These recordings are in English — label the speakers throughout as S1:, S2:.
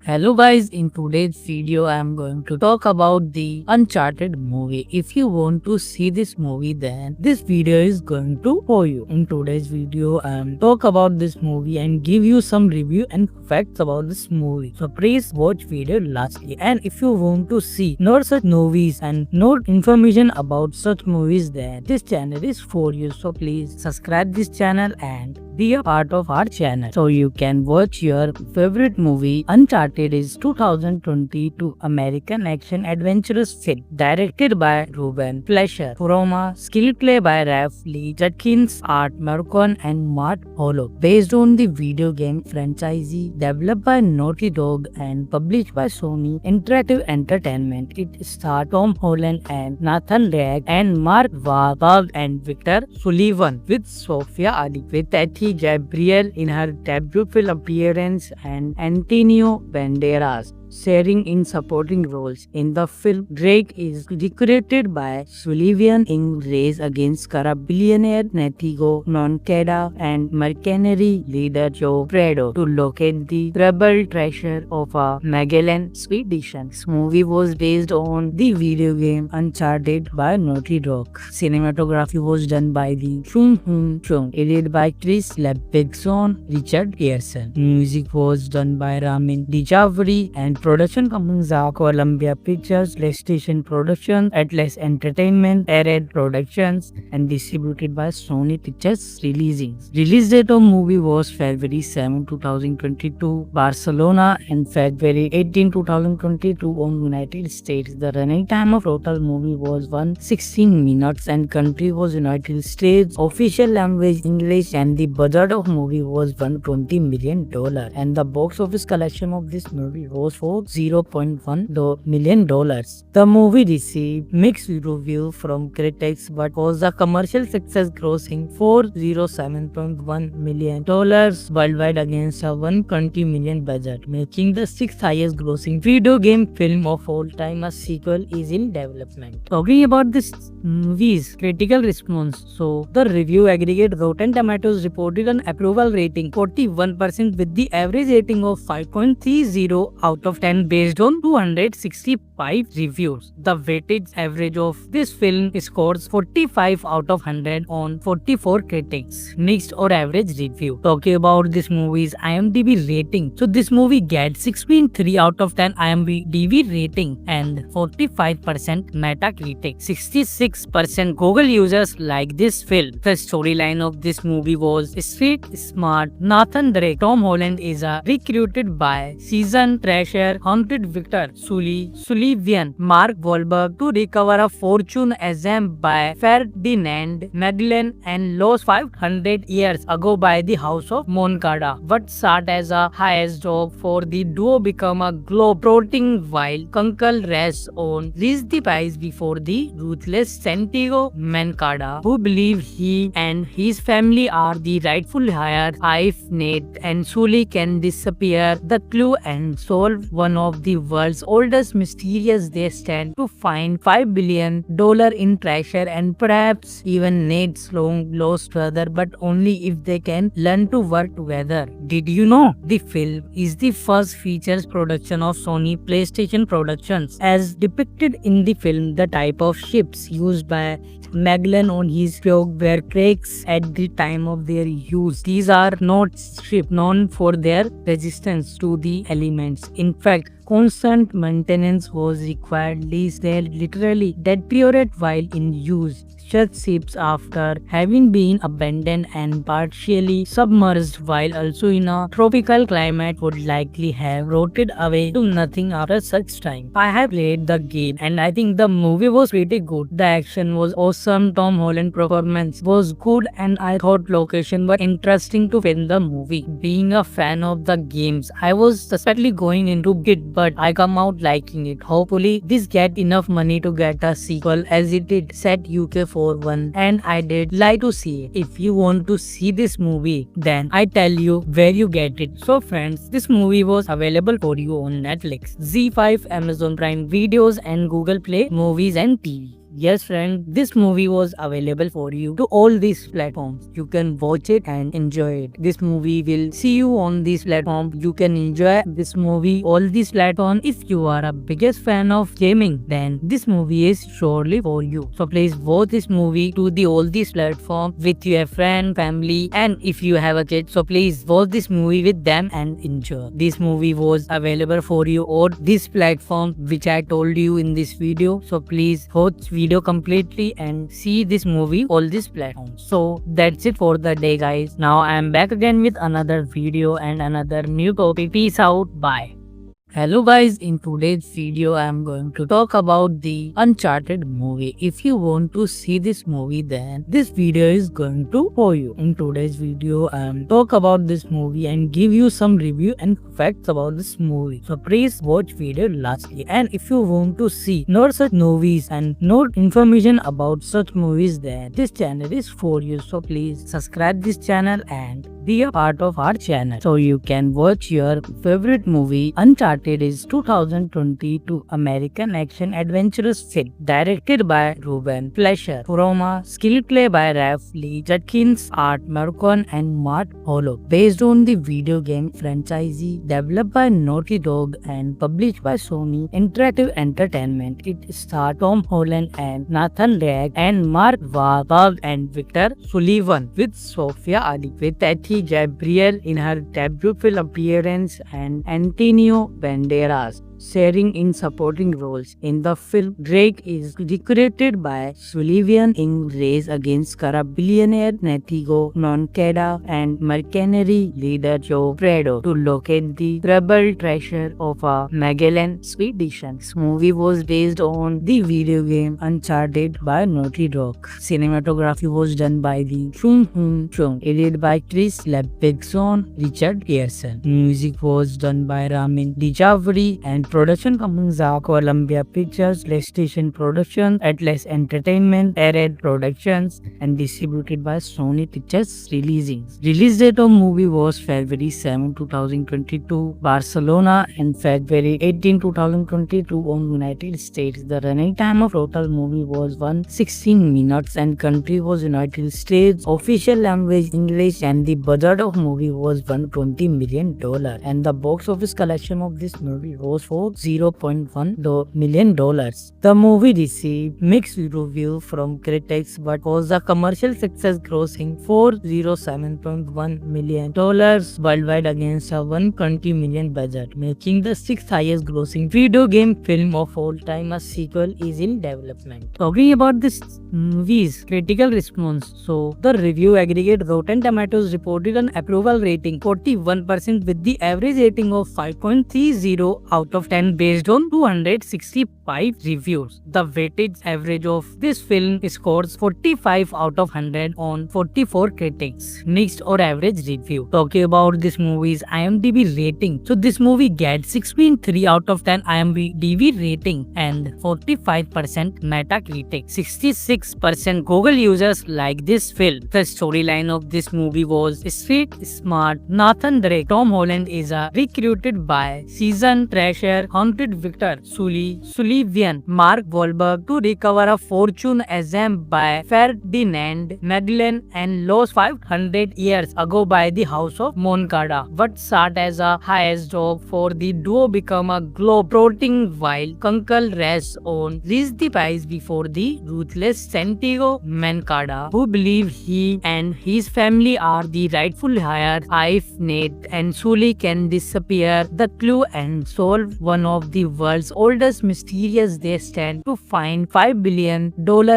S1: Hello guys, in today's video I am going to talk about the Uncharted movie. If you want to see this movie, then this video is going to for you. In today's video I am talk about this movie and give you some review and facts about this movie. So please watch video lastly, and if you want to see more such movies and more information about such movies, then this channel is for you. So please subscribe this channel and be a part of our channel so you can watch your favorite movie. Uncharted is 2022 American action adventurous film directed by Ruben Fleischer, Roma, screenplay by Ralph Lee Judkins, Art Marcon and Matt Hollow, based on the video game franchise developed by Naughty Dog and published by Sony Interactive Entertainment. It stars Tom Holland and Nathan Drake and Mark Wahlberg and Victor Sullivan with Sophia Ali with Tati Gabriel in her debut film appearance and Antonio Banderas sharing in supporting roles. In the film, Drake is recruited by Sullivan in race against corrupt billionaire Natigo Moncada and mercenary leader Joe Prado to locate the rebel treasure of a Magellan expedition. This movie was based on the video game Uncharted by Naughty Dog. Cinematography was done by the Chung Hoon Chung, edited by Chris Levinson, Richard Pearson. Music was done by Ramin Djawadi and production companies are Columbia Pictures, PlayStation Productions, Atlas Entertainment, Arad Productions, and distributed by Sony Pictures Releasing. Release date of movie was February 7, 2022, Barcelona, and February 18, 2022 on United States. The running time of total movie was 116 minutes and country was United States. Official language English, and the budget of movie was $120 million, and the box office collection of this movie was for $0.1 million. The movie received mixed review from critics but was a commercial success, grossing $407.1 million worldwide against a $120 million budget, making the sixth highest grossing video game film of all time. A sequel is in development. Talking about this movie's critical response, so the review aggregate Rotten Tomatoes reported an approval rating 41% with the average rating of 5.30 out of 10 based on 265 reviews. The weighted average of this film scores 45 out of 100 on 44 critics. Next or average review. Talking about this movie's IMDb rating. So this movie gets 6.3 out of 10 IMDb rating and 45% Metacritic. 66% Google users like this film. The storyline of this movie was street smart Nathan Drake. Tom Holland is recruited by seasoned treasure hunted Victor Sullivan, Mark Wahlberg, to recover a fortune assembled by Ferdinand Magellan and lost 500 years ago by the House of Moncada. What started as a highest job for the duo become a globe-trotting while Kunkel rests on reached the prize before the ruthless Santiago Moncada, who believe he and his family are the rightful heir. If Nate and Sully can disappear the clue and solve one of the world's oldest mysteries, they stand to find $5 billion in treasure and perhaps even Nate's long lost brother, but only if they can learn to work together. Did you know the film is the first features production of Sony PlayStation Productions? As depicted in the film, the type of ships used by Magellan on his crew were cracks at the time of their use. These are not ships known for their resistance to the elements. In fact, constant maintenance was required, lest they literally deteriorate while in use. Such ships, after having been abandoned and partially submerged while also in a tropical climate, would likely have rotted away to nothing after such time. I have played the game and I think the movie was pretty good. The action was awesome, Tom Holland performance was good, and I thought location were interesting to film the movie. Being a fan of the games, I was suspectly going into it, but I come out liking it. Hopefully this get enough money to get a sequel as it did set UK for one, and I did like to see it. If you want to see this movie, then I tell you where you get it. So friends, this movie was available for you on Netflix, Z5, Amazon Prime Videos and Google Play Movies and TV. Yes, friend, this movie was available for you to all these platforms. You can watch it and enjoy it. This movie will see you on this platform. You can enjoy this movie all these platforms. If you are a biggest fan of gaming, then this movie is surely for you. So please watch this movie to the all these platforms with your friend, family, and if you have a kid, so please watch this movie with them and enjoy. This movie was available for you on this platform which I told you in this video. So please watch video completely and see this movie all these platforms. So that's it for the day, guys. Now I am back again with another video and another new topic. Peace out. Bye. Hello guys, in today's video I am going to talk about the Uncharted movie. If you want to see this movie, then this video is going to for you. In today's video I am talk about this movie and give you some review and facts about this movie. So please watch video lastly. And if you want to see more such movies and more information about such movies, then this channel is for you. So please subscribe this channel and be a part of our channel so you can watch your favorite movie. Uncharted is 2022 American action adventurous film directed by Ruben Fleischer, Roma, screenplay by Ralph Lee Judkins, Art Marcon and Matt Hollow, based on the video game franchise developed by Naughty Dog and published by Sony Interactive Entertainment. It stars Tom Holland and Nathan Drake and Mark Wahlberg and Victor Sullivan with Sophia Ali with Tati Gabriel in her debut film appearance and Antonio Banderas sharing in supporting roles. In the film, Drake is recruited by Sullivan in race against corrupt billionaire Natigo Moncada and mercenary leader Joe Prado to locate the troubled treasure of a Magellan expedition. This movie was based on the video game Uncharted by Naughty Dog. Cinematography was done by the Chung Hoon Chung, edited by Chris Levinson, Richard Pearson. Music was done by Ramin Djawadi and production companies are Columbia Pictures, PlayStation Productions, Atlas Entertainment, Arad Productions, and distributed by Sony Pictures Releasing. Release date of movie was February 7, 2022, Barcelona, and February 18, 2022 on United States. The running time of total movie was 116 minutes and country was United States. Official language English and the budget of movie was $120 million and the box office collection of this movie was for $0.1 million. The movie received mixed review from critics but was a commercial success, grossing $407.1 million worldwide against a $120 million budget, making the sixth highest grossing video game film of all time. A sequel is in development. Talking about this movie's critical response, so the review aggregate Rotten Tomatoes reported an approval rating 41% with the average rating of 5.30 out of 10 based on 265 reviews. The weighted average of this film scores 45 out of 100 on 44 critics. Next or average review. Talking about this movie's IMDb rating. So this movie gets 6.3 out of 10 IMDb rating and 45% Metacritic. 66% Google users like this film. The storyline of this movie was street smart Nathan Drake. Tom Holland is recruited by seasoned treasure hunted Victor Sullivan, Mark Wahlberg, to recover a fortune assembled by Ferdinand Magellan and lost 500 years ago by the House of Moncada. What started as a highest job for the duo become a globe-trotting while Kunkel rests on reached the prize before the ruthless Santiago Moncada, who believe he and his family are the rightful heir. If Nate and Sully can disappear the clue and solve one of the world's oldest mysteries, they stand to find $5 billion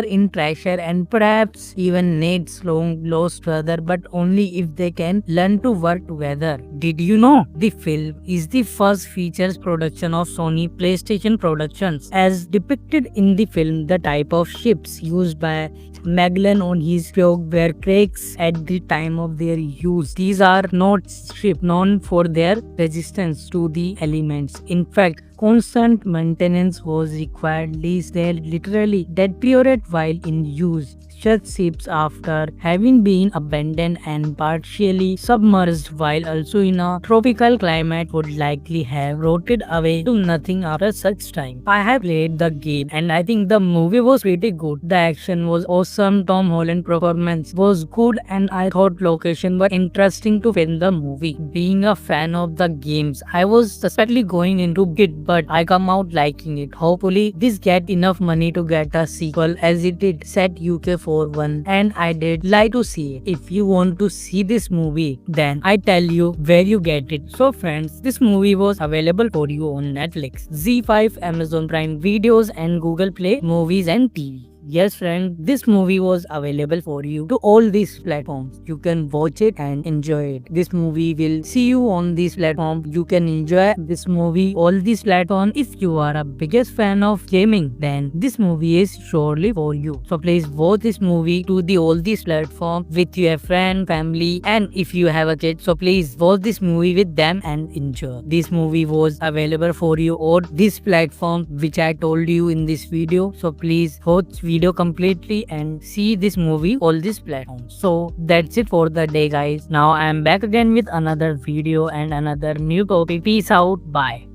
S1: in treasure and perhaps even Nate's long lost brother, but only if they can learn to work together. Did you know the film is the first features production of Sony PlayStation Productions? As depicted in the film, the type of ships used by Magellan on his probe were cracks at the time of their use. These are not ships known for their resistance to the elements. In fact, constant maintenance was required lest they literally deteriorate while in use. captured ships after having been abandoned and partially submerged, while also in a tropical climate would likely have rotted away to nothing after such time. I have played the game and I think the movie was pretty good. The action was awesome, Tom Holland performance was good, and I thought location were interesting to film the movie. Being a fan of the games, I was suspectly going into it, but I come out liking it. Hopefully this get enough money to get a sequel as it did set UK for one, and I did like to see it. If you want to see this movie, then I tell you where you get it. So friends, this movie was available for you on Netflix, Z5, Amazon Prime Videos and Google Play Movies and TV. Yes friend, this movie was available for you to all these platforms. You can watch it and enjoy it. This movie will see you on this platform. You can enjoy this movie all these platforms. If you are a biggest fan of gaming, then this movie is surely for you. So please watch this movie to the all these platforms with your friend, family, and if you have a kid, so please watch this movie with them and enjoy. This movie was available for you on this platform which I told you in this video. So please watch video completely and see this movie all these platforms. So that's it for the day guys. Now I am back again with another video and another new topic. Peace out. Bye.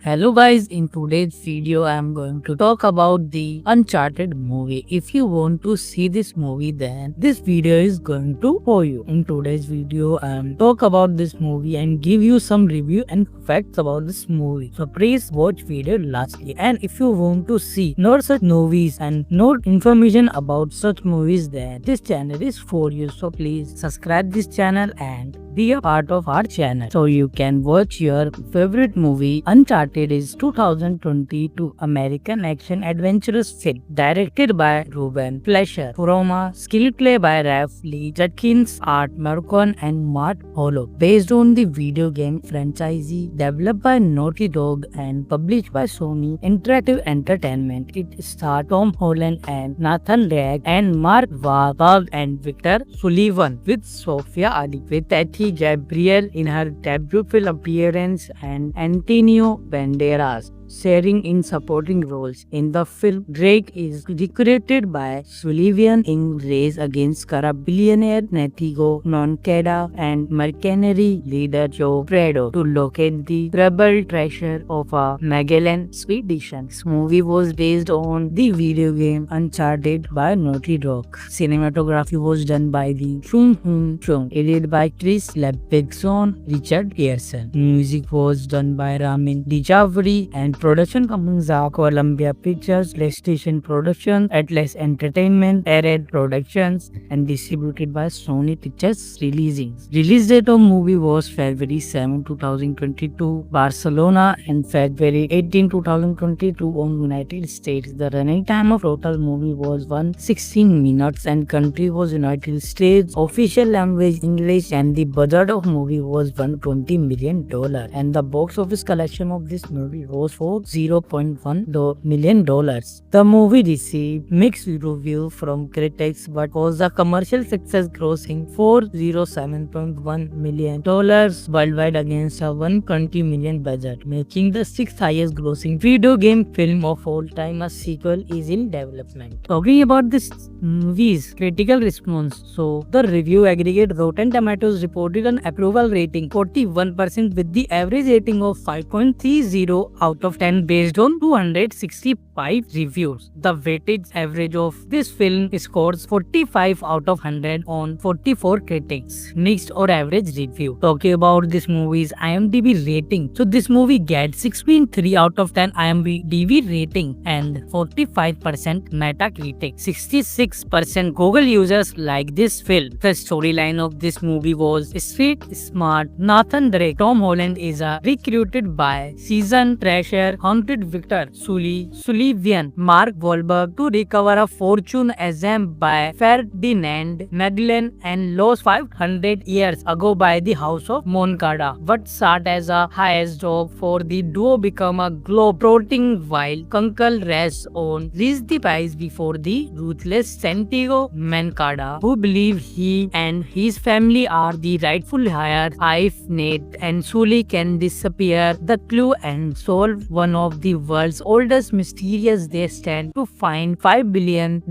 S1: Hello guys, in today's video I am going to talk about the Uncharted movie. If you want to see this movie, then this video is going to for you. In today's video I am talk about this movie and give you some review and facts about this movie. So please watch video lastly. And if you want to see more such movies and more information about such movies, then this channel is for you. So please subscribe this channel and be a part of our channel so you can watch your favorite movie. Uncharted is 2022 American action adventurous film directed by Ruben Fleischer from a screenplay by Ralph Lee Judkins, Art Marcon and Matt Hollow, based on the video game franchise developed by Naughty Dog and published by Sony Interactive Entertainment. It stars Tom Holland and Nathan Drake and Mark Wahlberg and Victor Sullivan with Sofia Ali with Tati Gabriel in her debut film appearance and Antonio Banderas sharing in supporting roles. In the film, Drake is recruited by Sullivan in race against corrupt billionaire Natigo Moncada and mercenary leader Joe Prado to locate the rebel treasure of a Magellan expedition. This movie was based on the video game Uncharted by Naughty Dog. Cinematography was done by the Chung Hoon Chung, edited by Chris Levinson, Richard Pearson. Music was done by Ramin Djawadi and production companies are Columbia Pictures, PlayStation Productions, Atlas Entertainment, Arad Productions, and distributed by Sony Pictures Releasing. Release date of movie was February 7, 2022, Barcelona, and February 18, 2022 on United States. The running time of total movie was 116 minutes and country was United States. Official language English, and the budget of movie was $120 million, and the box office collection of this movie was for $0.1 million. The movie received mixed reviews from critics but was a commercial success, grossing $407.1 million worldwide against a $120 million budget, making the sixth highest grossing video game film of all time. A sequel is in development. Talking about this movie's critical response, so the review aggregate Rotten Tomatoes reported an approval rating 41% with the average rating of 5.30 out of 10 based on 265 reviews. The weighted average of this film scores 45 out of 100 on 44 critics. Mixed or average review. Talking about this movie's IMDb rating, so this movie gets 6.3 out of 10 IMDb rating and 45% Metacritic. 66% Google users like this film. The storyline of this movie was street smart Nathan Drake. Tom Holland is recruited by seasoned treasure hunted Victor Sullivan, Mark Wahlberg, to recover a fortune assembled by Ferdinand Magellan and lost 500 years ago by the House of Moncada. What started as a highest job for the duo become a globe-trotting while Kunkel rests on reached the prize before the ruthless Santiago Moncada, who believe he and his family are the rightful heir. If Nate and Sully can disappear the clue and solve one of the world's oldest mysterious. They stand to find $5 billion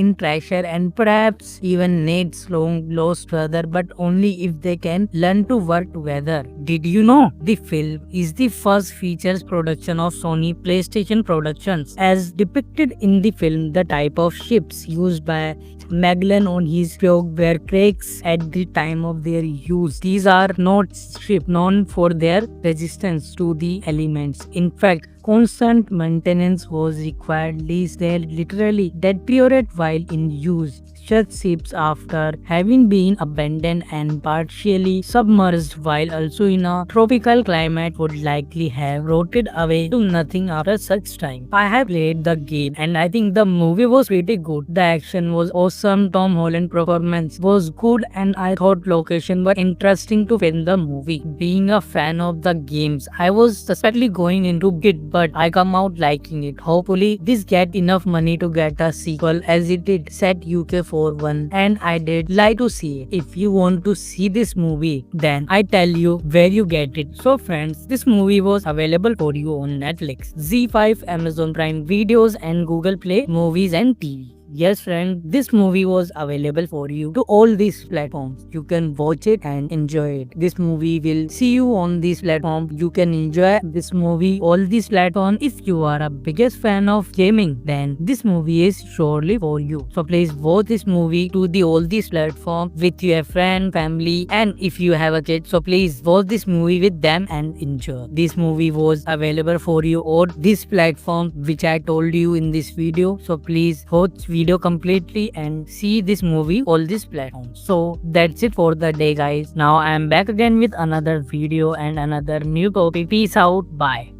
S1: in treasure and perhaps even needs long lost brother, but only if they can learn to work together. Did you know the film is the first features production of Sony PlayStation Productions? As depicted in the film, the type of ships used by Magellan on his Pog were cracks at the time of their use. These are not ships known for their resistance to the elements. In fact, constant maintenance was required, lest they literally deteriorate while in use. Such ships, after having been abandoned and partially submerged while also in a tropical climate, would likely have rotted away to nothing after such time. I have played the game and I think the movie was pretty good. The action was awesome, Tom Holland performance was good, and I thought location were interesting to film the movie. Being a fan of the games, I was suspectly going into it, but I come out liking it. Hopefully this get enough money to get a sequel, as it did set UK for one, and I did like to see it. If you want to see this movie, then I tell you where you get it. So friends, this movie was available for you on Netflix, ZEE5, Amazon Prime Videos and Google Play Movies and TV. Yes friend, this movie was available for you to all these platforms. You can watch it and enjoy it. This movie will see you on this platform. You can enjoy this movie all these platforms. If you are a biggest fan of gaming, then this movie is surely for you. So please watch this movie to the all these platforms with your friend, family, and if you have a kid, so please watch this movie with them and enjoy. This movie was available for you on this platform which I told you in this video. So please watch video completely and see this movie all these platforms. So that's it for the day guys. Now I am back again with another video and another new topic. Peace out. Bye.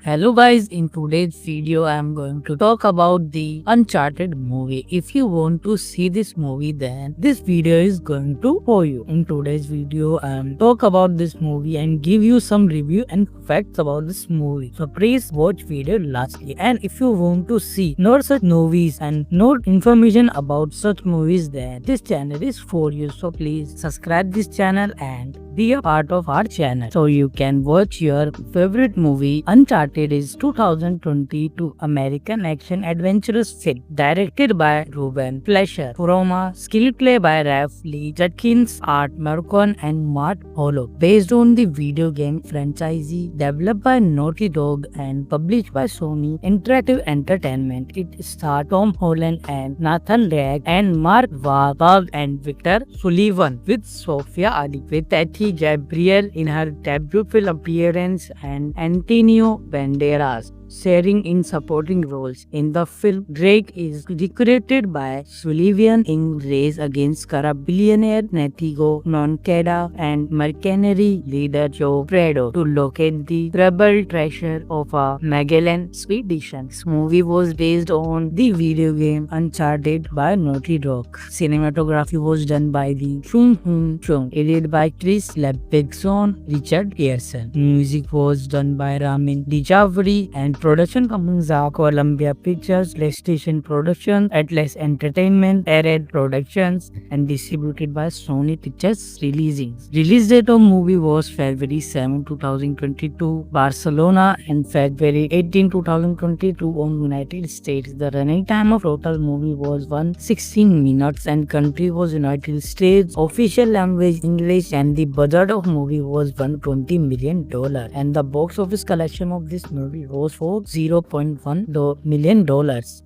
S1: Hello guys, in today's video I am going to talk about the Uncharted movie. If you want to see this movie, then this video is going to for you. In today's video I am talk about this movie and give you some review and facts about this movie. So please watch video lastly. And if you want to see more such movies and more information about such movies, then this channel is for you. So please subscribe this channel and be a part of our channel so you can watch your favorite movie. Uncharted is 2022 American action adventurous film directed by Ruben Fleischer from a screenplay by Ralph Lee Judkins, Art Marcon and Matt Hollow, based on the video game franchise developed by Naughty Dog and published by Sony Interactive Entertainment. It stars Tom Holland and Nathan Drake and Mark Wahlberg and Victor Sullivan with Sophia Ali with Tati Gabriel in her debut film appearance and Antonio Banderas sharing in supporting roles. In the film, Drake is recruited by Sullivan in race against corrupt billionaire Natigo Moncada and mercenary leader Joe Prado to locate the troubled treasure of a Magellan expedition. This movie was based on the video game Uncharted by Naughty Dog. Cinematography was done by the Chung Hoon Chung, edited by Chris Levinson, Richard Pearson. Music was done by Ramin Djawadi and production companies are Columbia Pictures, PlayStation Productions, Atlas Entertainment, Arad Productions, and distributed by Sony Pictures Releasing. Release date of movie was February 7, 2022, Barcelona, and February 18, 2022 on United States. The running time of total movie was 116 minutes and country was United States. Official language English, and the budget of movie was $120 million, and the box office collection of this movie was for $0.1 million.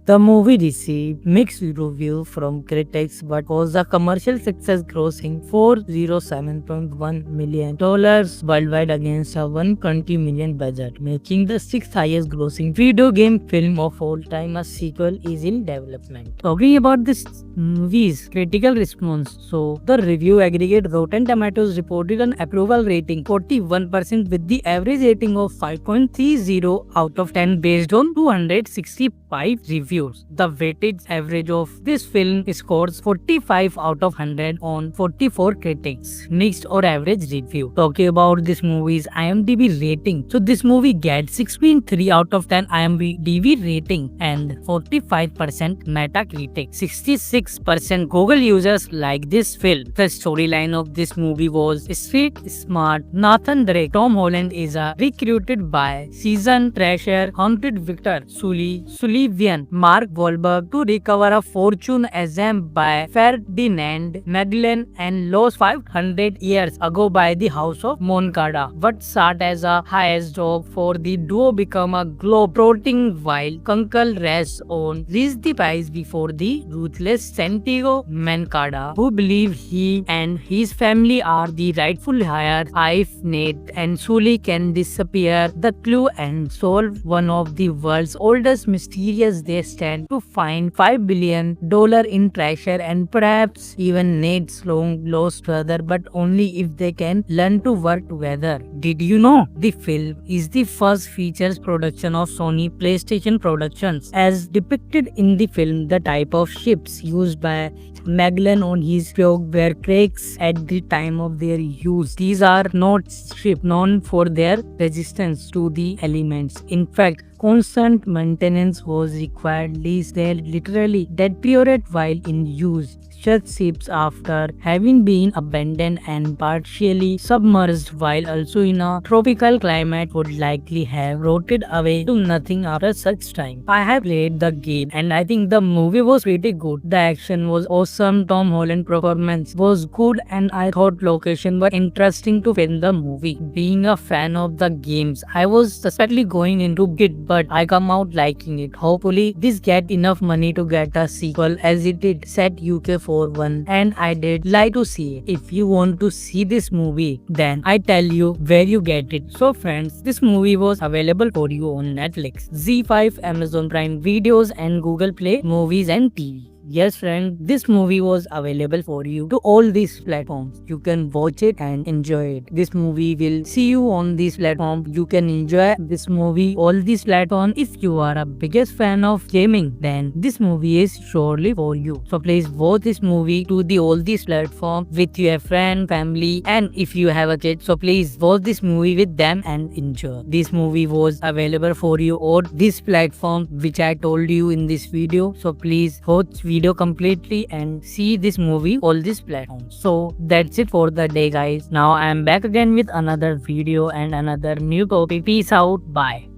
S1: The movie received mixed reviews from critics but was a commercial success, grossing $407.1 million worldwide against a $120 million budget, making the sixth highest grossing video game film of all time. A sequel is in development. Talking about this movie's critical response, so the review aggregate Rotten Tomatoes reported an approval rating 41% with the average rating of 5.30 out of of 10 based on 265 reviews. The weighted average of this film scores 45 out of 100 on 44 critics. Next, or average review. Talking about this movie's IMDb rating. So this movie gets 6.3 out of 10 IMDb rating and 45% Metacritic. 66% Google users like this film. The storyline of this movie was street smart Nathan Drake. Tom Holland is recruited by seasoned treasure hunted Victor Sullivan Mark Wahlberg to recover a fortune assembled by Ferdinand Magellan and lost 500 years ago by the House of Moncada. What started as a heist job for the duo become a globe-trotting while Kunkel rests on the prize before the ruthless Santiago Moncada, who believe he and his family are the rightful heir. If Nate and Sully can disappear the clue and solve one of the world's oldest mysteries, they stand to find $5 billion in treasure and perhaps even Nate's long lost brother, but only if they can learn to work together. Did you know the film is the first features production of Sony PlayStation Productions? As depicted in the film, the type of ships used by Magellan on his probe were cracks at the time of their use. These are not ships known for their resistance to the elements. In fact, constant maintenance was required, lest they literally deteriorate while in use. Such ships, after having been abandoned and partially submerged while also in a tropical climate, would likely have rotted away to nothing after such time. I have played the game and I think the movie was pretty good. The action was awesome, Tom Holland performance was good, and I thought location were interesting to film the movie. Being a fan of the games, I was suspectly going into it, but I come out liking it. Hopefully this get enough money to get a sequel, as it did set UK for one, and I did like to see it. If you want to see this movie, then I tell you where you get it. So friends, this movie was available for you on Netflix, ZEE5, Amazon Prime Videos and Google Play Movies and TV. Yes friend, this movie was available for you to all these platforms. You can watch it and enjoy it. This movie will see you on this platform. You can enjoy this movie all these platforms. If you are a biggest fan of gaming, then this movie is surely for you. So please watch this movie to the all these platforms with your friend, family, and if you have a kid, so please watch this movie with them and enjoy. This movie was available for you on this platform which I told you in this video. So please watch video completely and see this movie all these platforms. So that's it for the day guys. Now I am back again with another video and another new topic. Peace out. Bye.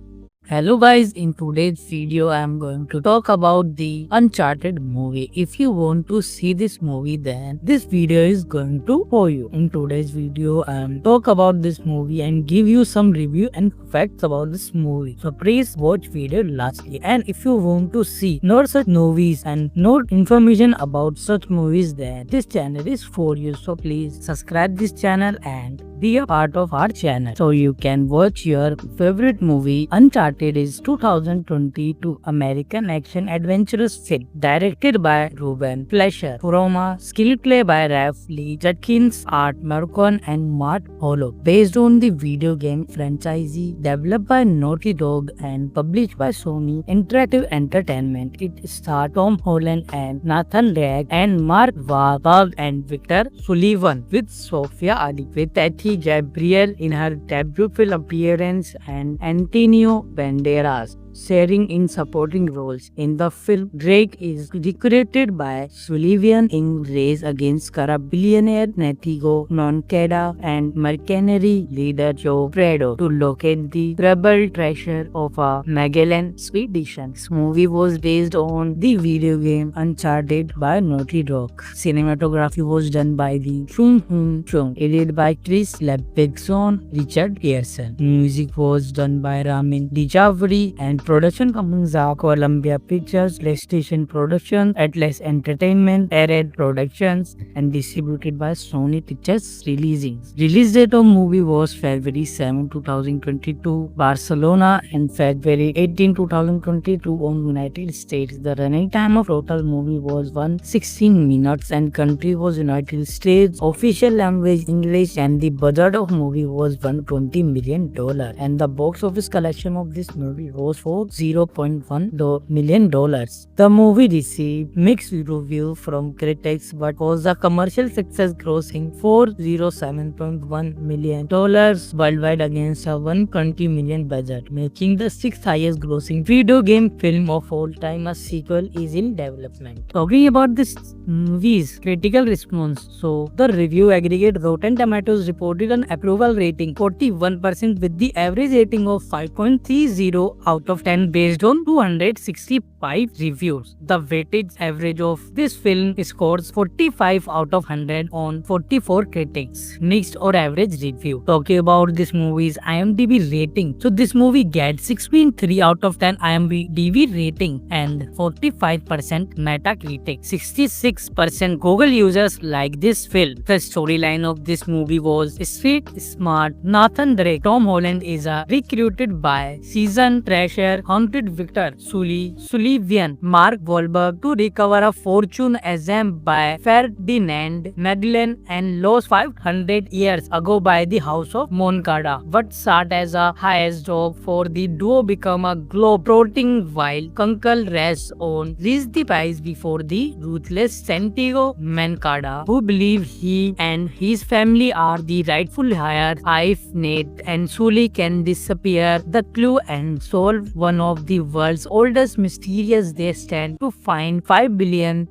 S1: Hello guys, in today's video I am going to talk about the Uncharted movie. If you want to see this movie, then this video is going to for you. In today's video I am talk about this movie and give you some review and facts about this movie. So please watch video lastly. And if you want to see more such movies and more information about such movies, then this channel is for you. So please subscribe this channel and be a part of our channel so you can watch your favorite movie. Uncharted is 2022 American action adventurous film directed by Ruben Fleischer, from a screenplay by Ralph Lee Judkins, Art Marcon and Matt Hollow, based on the video game franchise developed by Naughty Dog and published by Sony Interactive Entertainment. It stars Tom Holland and Nathan Drake and Mark Wahlberg and Victor Sullivan with Sophia Ali, with Tati Gabriel in her debut film appearance and Antonio Banderas sharing in supporting roles. In the film, Drake is recruited by Sullivan in race against corrupt billionaire Santiago Moncada and mercenary leader Joe Prado to locate the troubled treasure of a Magellan expedition. This movie was based on the video game Uncharted by Naughty Dog. Cinematography was done by the Chung Hoon Chung, edited by Chris Levinson, Richard Pearson. Music was done by Ramin Djawadi and production companies are Columbia Pictures, PlayStation Productions, Atlas Entertainment, Arad Productions, and distributed by Sony Pictures Releasing. Release date of movie was February 7, 2022, Barcelona, and February 18, 2022 on United States. The running time of total movie was 116 minutes and country was United States. Official language English, and the budget of movie was $120 million, and the box office collection of this movie was for $0.1 million. The movie received mixed review from critics but was a commercial success, grossing $407.1 million worldwide against a $120 million budget, making the sixth highest grossing video game film of all time. A sequel is in development. Talking about this movie's critical response, so the review aggregate Rotten Tomatoes reported an approval rating 41% with the average rating of 5.30 out of 10 based on 265 reviews. The weighted average of this film scores 45 out of 100 on 44 critics. Next or average review. Talking about this movie's IMDb rating. So this movie gets 6.3 out of 10 IMDb rating and 45% Metacritic. 66% Google users like this film. The storyline of this movie was street smart Nathan Drake. Tom Holland is recruited by seasoned treasure hunted Victor Sullivan Mark Wahlberg to recover a fortune assembled by Ferdinand Magellan and lost 500 years ago by the House of Moncada. What started as a highest job for the duo become a globe-trotting while Kunkel rests on the prize before the ruthless Santiago Moncada, who believe he and his family are the rightful heir. If Nate and Sully can disappear the clue and solve one of the world's oldest mysteries, they stand to find $5 billion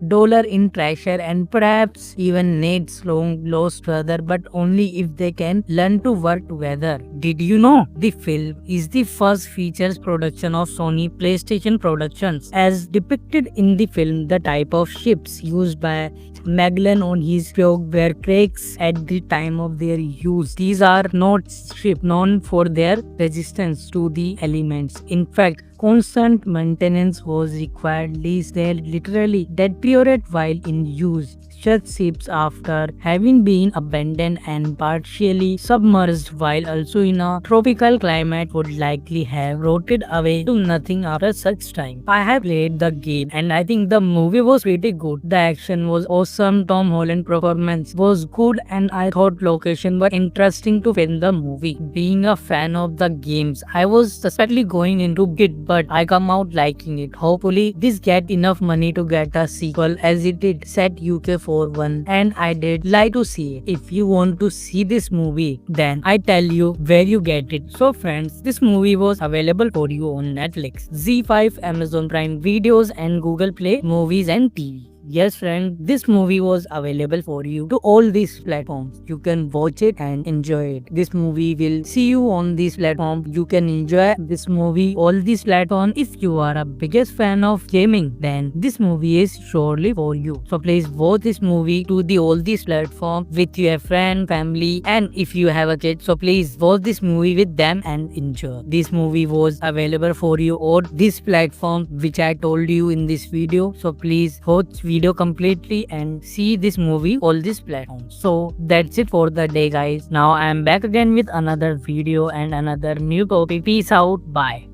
S1: in treasure and perhaps even Nate's long lost brother, but only if they can learn to work together. Did you know the film is the first features production of Sony PlayStation Productions? As depicted in the film, the type of ships used by Magellan on his Pog were cracks at the time of their use. These are not ships known for their resistance to the elements. In fact, constant maintenance was required, lest they literally deteriorate while in use. Such ships, after having been abandoned and partially submerged while also in a tropical climate, would likely have rotted away to nothing after such time. I have played the game and I think the movie was pretty good. The action was awesome, Tom Holland performance was good, and I thought location were interesting to film the movie. Being a fan of the games, I was suspectly going into it, but I come out liking it. Hopefully this get enough money to get a sequel as it did set UK for one, and I did like to see it. If you want to see this movie, then I tell you where you get it. So friends, this movie was available for you on Netflix, ZEE5, Amazon Prime Videos, and Google Play Movies and TV. Yes friend, this movie was available for you to all these platforms. You can watch it and enjoy it. This movie will see you on this platform. You can enjoy this movie all these platforms. If you are a biggest fan of gaming, then this movie is surely for you. So please watch this movie to all these platforms with your friend, family, and if you have a kid, so please watch this movie with them and enjoy. This movie was available for you on this platform which I told you in this video. So please watch video completely and see this movie all these platforms. So that's it for the day guys. Now I am back again with another video and another new topic. Peace out. Bye.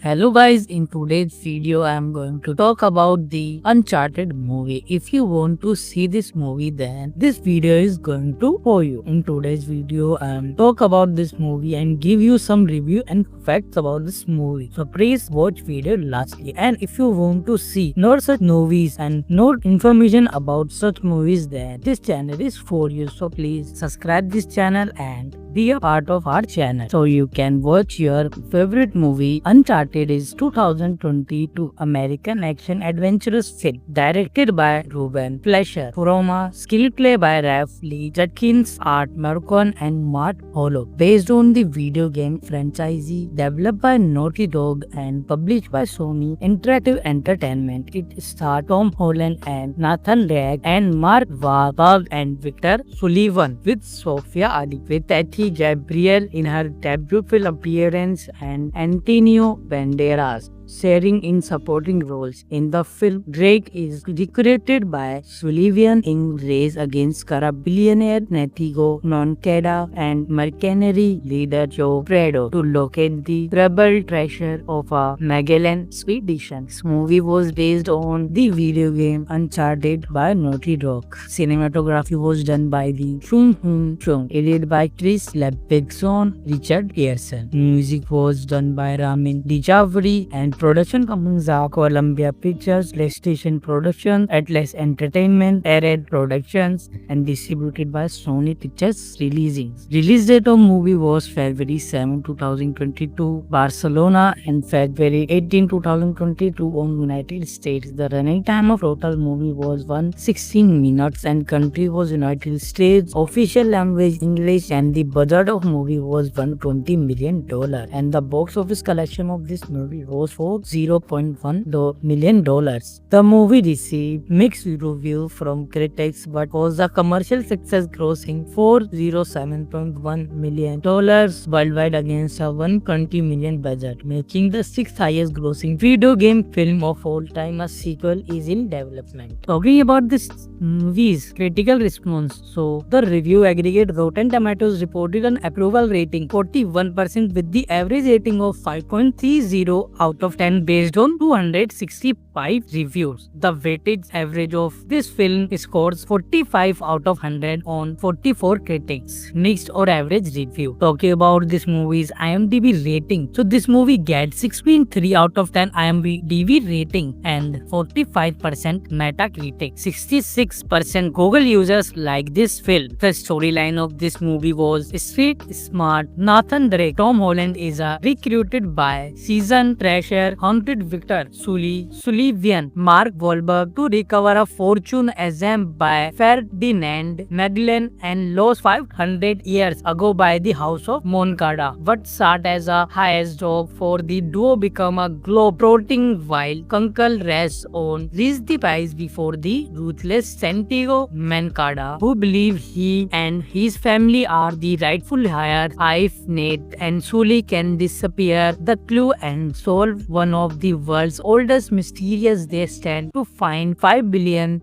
S1: Hello guys, in today's video I am going to talk about the Uncharted movie. If you want to see this movie, then this video is going to for you. In today's video I am talk about this movie and give you some review and facts about this movie. So please watch video lastly. And if you want to see more such movies and more information about such movies, then this channel is for you. So please subscribe this channel and be a part of our channel so you can watch your favorite movie. Uncharted is 2022 American action adventurous film directed by Ruben Fleischer, from a screenplay by Ralph Lee Judkins, Art Marcon, and Matt Hollow, based on the video game franchise developed by Naughty Dog and published by Sony Interactive Entertainment. It stars Tom Holland and Nathan Drake and Mark Wahlberg and Victor Sullivan with Sophia Ali, with Gabriel in her debut film appearance and Antonio Banderas. sharing in supporting roles. In the film, Drake is recruited by Sullivan in race against corrupt billionaire Natigo Noncada and mercenary leader Joe Prado to locate the rebel treasure of a Magellan expedition. This movie was based on the video game Uncharted by Naughty Dog. Cinematography was done by the Chung Hoon Chung, edited by Chris Levinson, Richard Pearson. Music was done by Ramin Djawadi and production companies are Columbia Pictures, PlayStation Productions, Atlas Entertainment, Arad Productions, and distributed by Sony Pictures Releasing. Release date of movie was February 7, 2022, Barcelona, and February 18, 2022 on United States. The running time of total movie was 116 minutes and country was United States. Official language English, and the budget of movie was $120 million, and the box office collection of this movie was for $0.1 million. The movie received mixed review from critics but was a commercial success, grossing $407.1 million worldwide against a $120 million budget, making the sixth highest grossing video game film of all time. A sequel is in development. Talking about this movie's critical response, so the review aggregate Rotten Tomatoes reported an approval rating 41% with the average rating of 5.30 out of 10 based on 265 reviews. The weighted average of this film scores 45 out of 100 on 44 critics. Next or average review. Talking about this movie's IMDb rating. So this movie gets 6.3 out of 10 IMDb rating and 45% Metacritic. 66% Google users like this film. The storyline of this movie was street smart Nathan Drake. Tom Holland is recruited by seasoned treasure hunted Victor Sullivan Mark Wahlberg to recover a fortune assembled by Ferdinand Magellan and lost 500 years ago by the House of Moncada. What started as a highest job for the duo become a globe-trotting while Kunkel rests on reached the prize before the ruthless Santiago Moncada, who believe he and his family are the rightful heir. If Nate and Sully can disappear the clue and solve one of the world's oldest mysteries, they stand to find $5 billion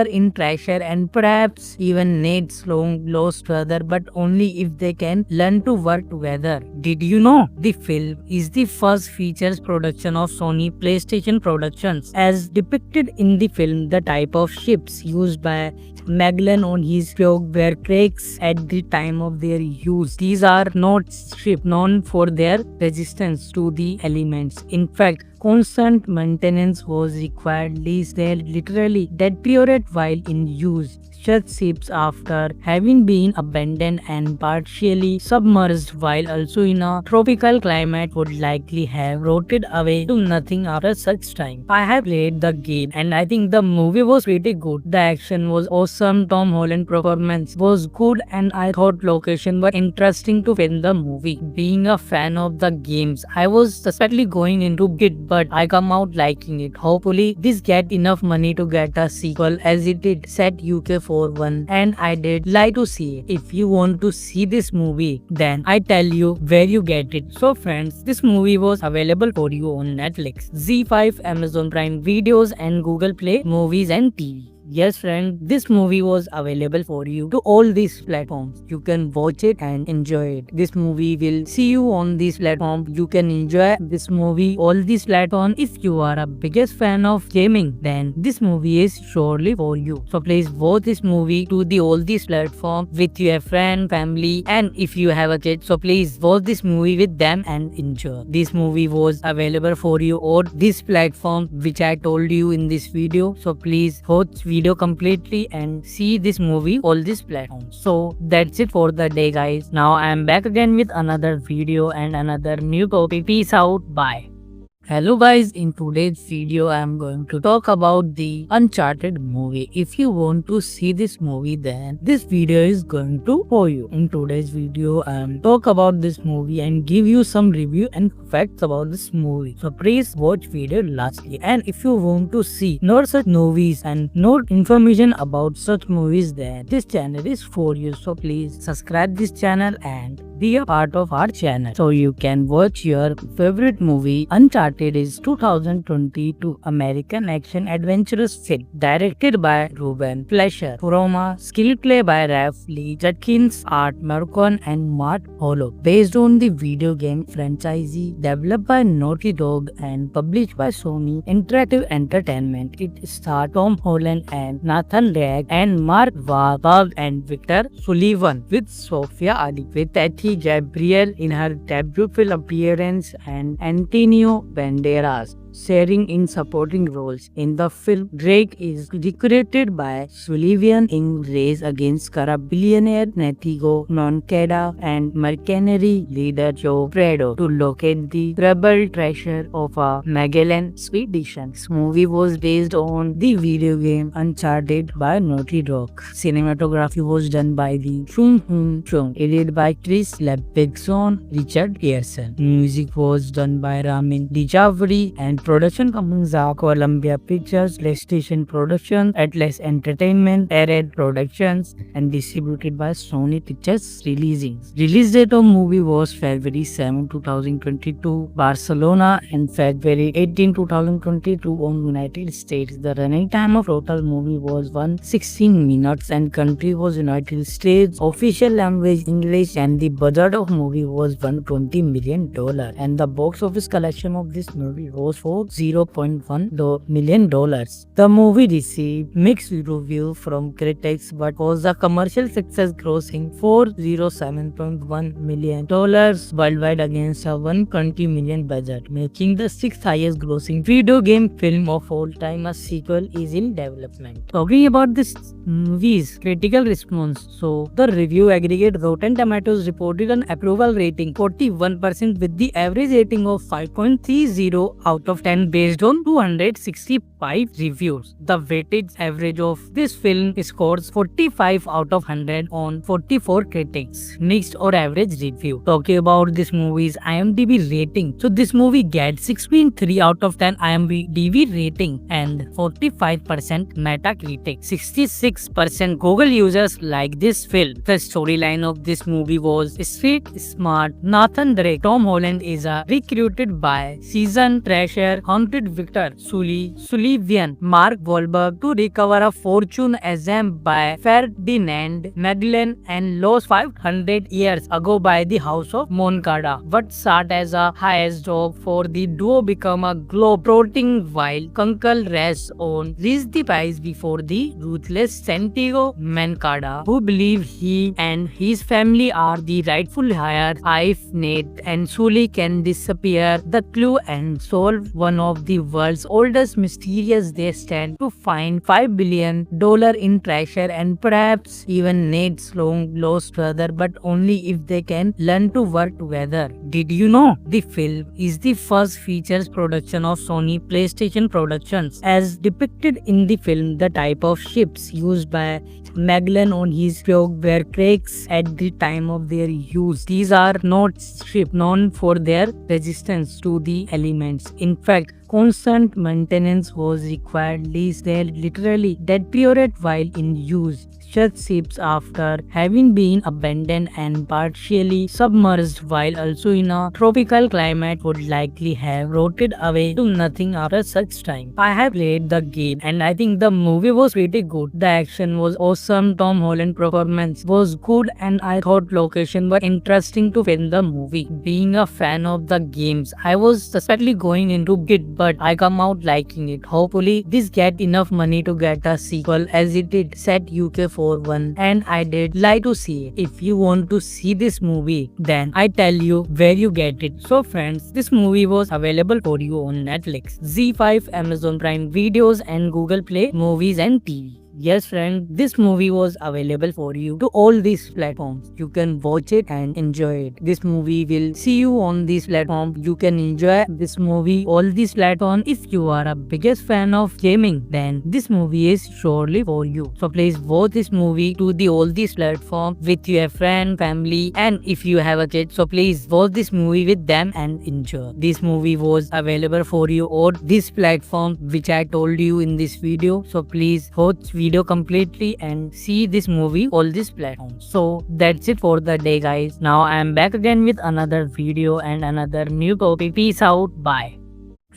S1: in treasure and perhaps even Nate's long lost brother, but only if they can learn to work together. Did you know the film is the first features production of Sony PlayStation Productions? As depicted in the film, the type of ships used by Magellan on his brig were cracks at the time of their use. These are not ships known for their resistance to the elements. In fact, constant maintenance was required, lest they literally deteriorate while in use. Such ships, after having been abandoned and partially submerged while also in a tropical climate, would likely have rotted away to nothing after such time. I have played the game and I think the movie was pretty good. The action was awesome, Tom Holland performance was good, and I thought location were interesting to film the movie. Being a fan of the games, I was suspectly going into it, but I come out liking it. Hopefully this get enough money to get a sequel, as it did set UK for one, and I did like to see it. If you want to see this movie, then I tell you where you get it. So friends, this movie was available for you on Netflix, ZEE5, Amazon Prime Videos, and Google Play Movies and TV. Yes friend, this movie was available for you to all these platforms. You can watch it and enjoy it. This movie will see you on this platform. You can enjoy this movie all these platforms. If you are a biggest fan of gaming, then this movie is surely for you. So please watch this movie to the all these platforms with your friend, family, and if you have a kid, so please watch this movie with them and enjoy. This movie was available for you on this platform which I told you in this video. So please watch video completely and see this movie all these platforms. So that's it for the day guys. Now I am back again with another video and another new topic. Peace out. Bye. Hello guys, in today's video I am going to talk about the Uncharted movie. If you want to see this movie, then this video is going to for you. In today's video I am talk about this movie and give you some review and facts about this movie. So please watch video lastly. And if you want to see more such movies and more information about such movies, then this channel is for you. So please subscribe this channel and be a part of our channel so you can watch your favorite movie. Uncharted is 2022 American action adventurous film directed by Ruben Fleischer, Roma, screenplay by Ralph Lee Judkins, Art Marcon and Matt Hollow, based on the video game franchise developed by Naughty Dog and published by Sony Interactive Entertainment. It stars Tom Holland and Nathan Drake and Mark Wahlberg and Victor Sullivan with Sophia Ali, with Tati Gabriel in her debut film appearance and Antonio Banderas sharing in supporting roles. In the film, Drake is recruited by Sullivan in race against corrupt billionaire Natigo Moncada and mercenary leader Joe Prado to locate the rebel treasure of a Magellan expedition. This movie was based on the video game Uncharted by Naughty Dog. Cinematography was done by the Chung Hoon Chung, edited by Chris Levinson, Richard Pearson. Music was done by Ramin Djawadi and production companies are Columbia Pictures, PlayStation Productions, Atlas Entertainment, Arad Productions, and distributed by Sony Pictures Releasing. Release date of movie was February 7, 2022, Barcelona, and February 18, 2022 on United States. The running time of total movie was 116 minutes and country was United States. Official language English, and the budget of movie was $120 million, and the box office collection of this movie was for $0.1 million. The movie received mixed review from critics but was a commercial success, grossing $407.1 million worldwide against a $120 million budget, making the sixth highest grossing video game film of all time. A sequel is in development. Talking about this movie's critical response, so the review aggregate Rotten Tomatoes reported an approval rating 41% with the average rating of 5.30 out of 10 based on 265 reviews. The weighted average of this film scores 45 out of 100 on 44 critics. Mixed or average review. Talking about this movie's IMDb rating, so this movie gets 6.3 out of 10 IMDb rating and 45% Metacritic. 66% Google users like this film. The storyline of this movie was street smart Nathan Drake. Tom Holland is recruited by seasoned treasure haunted Victor Sullivan, Mark Wahlberg, to recover a fortune assembled by Ferdinand Magellan and lost 500 years ago by the House of Moncada. What started as a highest job for the duo become a globe-trotting while Kunkel rests on reached the prize before the ruthless Santiago Moncada, who believe he and his family are the rightful heir. If Nate and Sully can disappear the clue and solve one of the world's oldest mysteries, they stand to find $5 billion in treasure and perhaps even Nate's long lost brother, but only if they can learn to work together. Did you know the film is the first features production of Sony PlayStation Productions? As depicted in the film, the type of ships used by Magellan on his probe were cracks at the time of their use. These are not ships known for their resistance to the elements. In fact, constant maintenance was required, lest they literally deteriorate while in use. Such ships, after having been abandoned and partially submerged while also in a tropical climate, would likely have rotted away to nothing after such time. I have played the game and I think the movie was pretty good. The action was awesome, Tom Holland performance was good, and I thought location were interesting to film the movie. Being a fan of the games, I was suspectly going into it, but I come out liking it. Hopefully this get enough money to get a sequel, as it did set UK for one, and I did like to see it. If you want to see this movie, then I tell you where you get it. So friends, this movie was available for you on Netflix, Z5, Amazon Prime Videos and Google Play Movies and TV. Yes friend, this movie was available for you to all these platforms. You can watch it and enjoy it. This movie will see you on this platform. You can enjoy this movie all these platforms. If you are a biggest fan of gaming, then this movie is surely for you. So please watch this movie to the all these platforms with your friend, family, and if you have a kid, so please watch this movie with them and enjoy. This movie was available for you on this platform which I told you in this video. So please watch video completely and see this movie all these platforms. So that's it for the day, guys. Now I am back again with another video and another new topic. Peace out. Bye.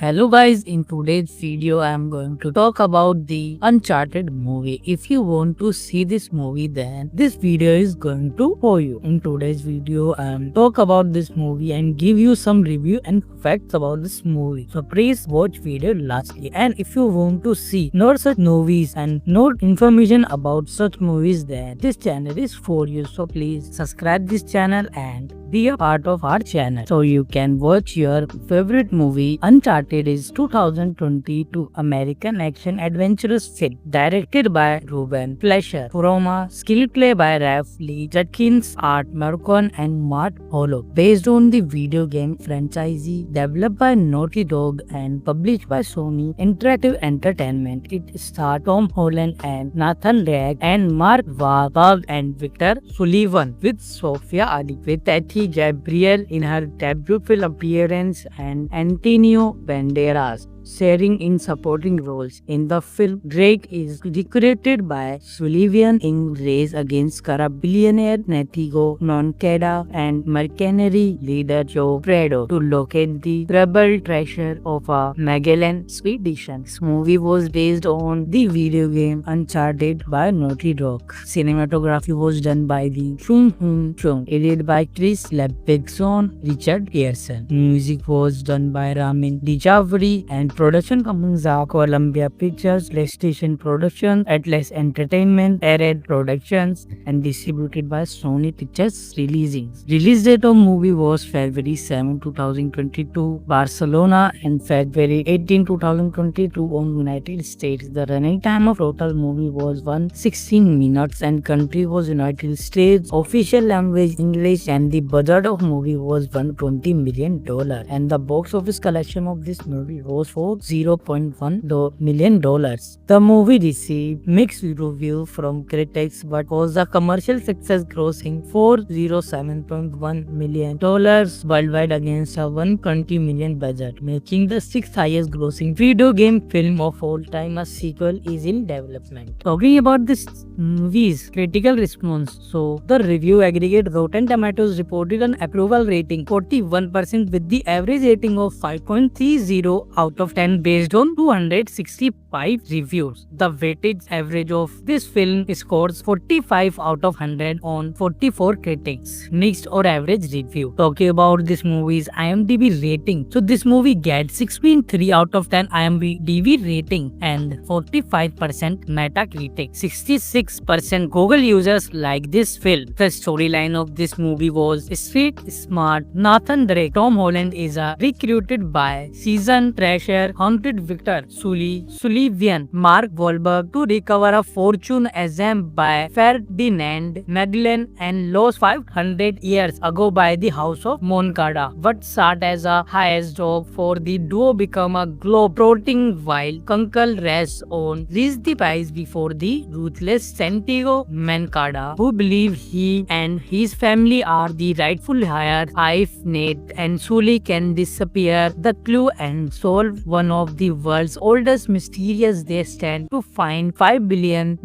S1: Hello guys, in today's video I am going to talk about the Uncharted movie. If you want to see this movie, then this video is going to for you. In today's video I am talk about this movie and give you some review and facts about this movie. So please watch video lastly, and if you want to see more such movies and more information about such movies, then this channel is for you. So please subscribe this channel and be a part of our channel so you can watch your favorite movie. Uncharted is 2022 American action adventurous film directed by Ruben Fleischer, Roma, screenplay by Ralph Lee Judkins, Art Marcon and Matt Hollow, based on the video game franchise developed by Naughty Dog and published by Sony Interactive Entertainment. It stars Tom Holland and Nathan Drake and Mark Wahlberg and Victor Sullivan with Sophia Ali with Tati Gabriel in her debut film appearance and Antonio Banderas sharing in supporting roles. In the film, Drake is recruited by Sullivan in race against corrupt billionaire Natigo Moncada and mercenary leader Joe Prado to locate the rebel treasure of a Magellan expedition. This movie was based on the video game Uncharted by Naughty Dog. Cinematography was done by the Chung Hoon Chung, edited by Chris Levinson, Richard Pearson. Music was done by Ramin Djawadi and production companies are Columbia Pictures, PlayStation Productions, Atlas Entertainment, Arad Productions, and distributed by Sony Pictures Releasing. Release date of movie was February 7, 2022, Barcelona, and February 18, 2022 on United States. The running time of total movie was 116 minutes and country was United States. Official language English, and the budget of movie was $120 million, and the box office collection of this movie was for $0.1 million. The movie received mixed reviews from critics but was a commercial success, grossing $407.1 million worldwide against a $120 million budget, making the sixth highest grossing video game film of all time. A sequel is in development. Talking about this movie's critical response, so the review aggregate Rotten Tomatoes reported an approval rating 41% with the average rating of 5.30 out of 10 based on 265 reviews. The weighted average of this film scores 45 out of 100 on 44 critics. Next or average review. Talking about this movie's IMDb rating. So this movie gets 6.3 out of 10 IMDb rating and 45% Metacritic. 66% Google users like this film. The storyline of this movie was street smart Nathan Drake. Tom Holland is recruited by seasoned treasure hunted Victor Sullivan, Mark Wahlberg, to recover a fortune assembled by Ferdinand Magellan and lost 500 years ago by the House of Moncada. What started as a highest job for the duo become a globe-trotting while Kunkel rests on reached the prize before the ruthless Santiago Moncada, who believe he and his family are the rightful heir. If Nate and Sully can disappear the clue and solve one of the world's oldest mysteries, they stand to find $5 billion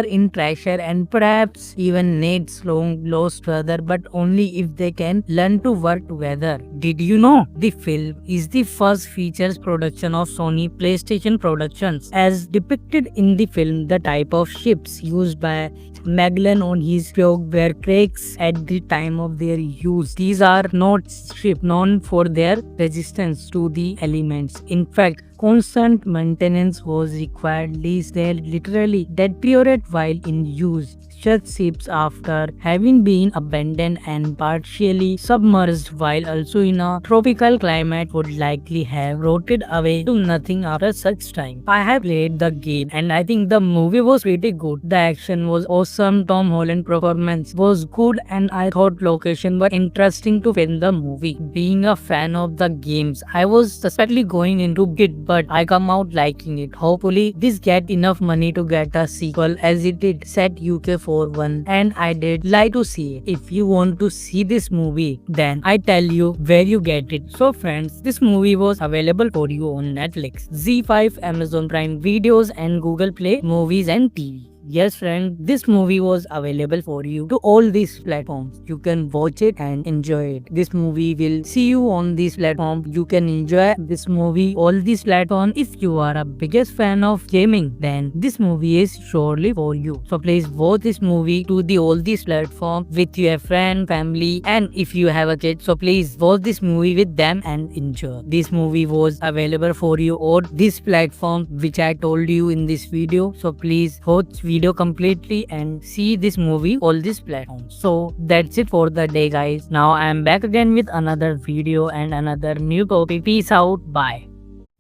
S1: in treasure and perhaps even Nate's long lost brother, but only if they can learn to work together. Did you know the film is the first features production of Sony PlayStation Productions? As depicted in the film, the type of ships used by Magellan on his probe were cracks at the time of their use. These are not ships known for their resistance to the elements. In fact, constant maintenance was required, lest they literally deteriorate while in use. Such ships, after having been abandoned and partially submerged while also in a tropical climate, would likely have rotted away to nothing after such time. I have played the game and I think the movie was pretty good. The action was awesome, Tom Holland performance was good, and I thought location were interesting to film the movie. Being a fan of the games, I was suspectly going into it, but I come out liking it. Hopefully this get enough money to get a sequel, as it did set UK for one, and I did like to see it. If you want to see this movie, then I tell you where you get it. So friends, this movie was available for you on Netflix, Z5, Amazon Prime Videos and Google Play Movies and TV. Yes, friend, this movie was available for you to all these platforms. You can watch it and enjoy it. This movie will see you on this platform. You can enjoy this movie all these platforms. If you are a biggest fan of gaming, then this movie is surely for you. So please watch this movie to the all these platforms with your friend, family, and if you have a kid, so please watch this movie with them and enjoy. This movie was available for you on this platform which I told you in this video. So please watch video completely and see this movie all these platforms. So that's it for the day, guys. Now I am back again with another video and another new topic. Peace out. Bye.